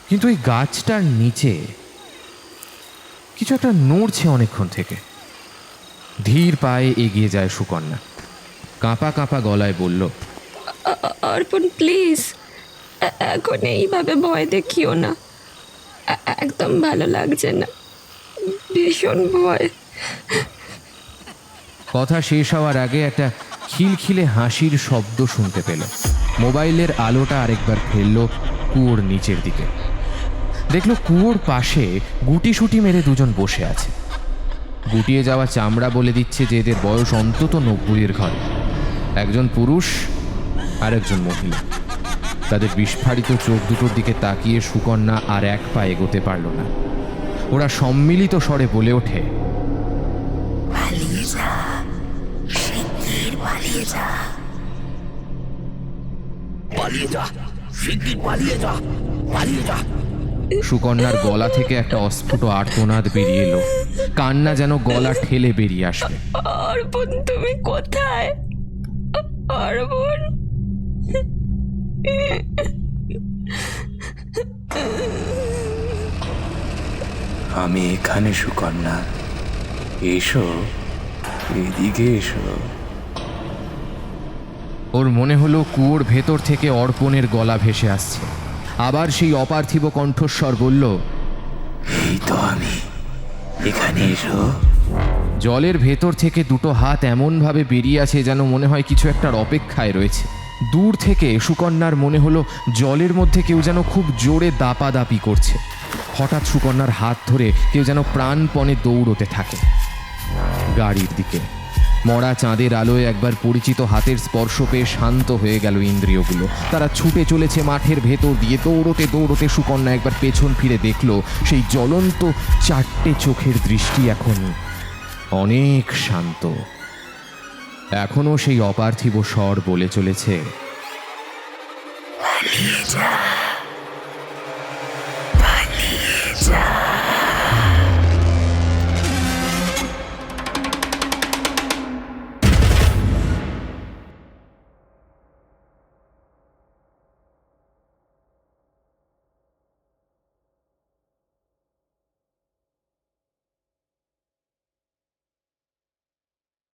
কিন্তু এই গাছটার নিচে কিছু একটা নড়ছে অনেকক্ষণ থেকে। ধীর পায়ে এগিয়ে যায় সুকন্যা। কাঁপা কাঁপা গলায় বলল, অর্পণ প্লিজ, এখন এইভাবে ভয় দেখিও না। একদম ভালো লাগছে না, ভীষণ ভয়। কথা শেষ হওয়ার আগে একটা খিলখিলে হাসির শব্দ শুনতে পেল। মোবাইলের আলোটা আরেকবার ফেলল কুয়োর নিচের দিকে। দেখল কুয়োর পাশে গুটিসুটি মেরে দুজন বসে আছে। গুটিয়ে যাওয়া চামড়া বলে দিচ্ছে যে এদের বয়স অন্তত 90-এর ঘরে। একজন পুরুষ আর একজন মহিলা। তাদের বিস্ফারিত চোখ দুটোর দিকে তাকিয়ে সুকন্যা আর এক পা এগোতে পারল না। ওরা সম্মিলিত স্বরে বলে ওঠে, সুকন্যার গলা থেকে একটা অস্ফুট আর্তনাদ বেরিয়ে এলো, কান্না যেন গলা ঠেলে বেরিয়ে আসবে। অর্পণ, তুমি কোথায়? অর্পণ, আমি এখানে সুকন্যা, এসো, এদিকে এসো। ওর মনে হলো কুয়োর ভেতর থেকে অর্পণের গলা ভেসে আসছে। আবার সেই অপার্থিব কণ্ঠস্বর বলল, এই তো আমি, এখানে এসো। জলের ভেতর থেকে দুটো হাত এমনভাবে বেরিয়ে আছে যেন মনে হয় কিছু একটার অপেক্ষায় রয়েছে। দূর থেকে সুকন্যার মনে হলো জলের মধ্যে কেউ যেন খুব জোরে দাপাদাপি করছে। হঠাৎ সুকন্যার হাত ধরে কেউ যেন প্রাণপণে দৌড়তে থাকে গাড়ির দিকে। মরা চাঁদের আলোয় একবার পরিচিত হাতের স্পর্শ পেয়ে শান্ত হয়ে গেল ইন্দ্রিয়গুলো। তারা ছুটে চলেছে মাঠের ভেতর দিয়ে। দৌড়তে দৌড়তে সুকন্যা একবার পেছন ফিরে দেখল সেই জ্বলন্ত 4টে চোখের দৃষ্টি এখন অনেক শান্ত। এখনো সেই অপার্থিব স্বর বলে চলেছে,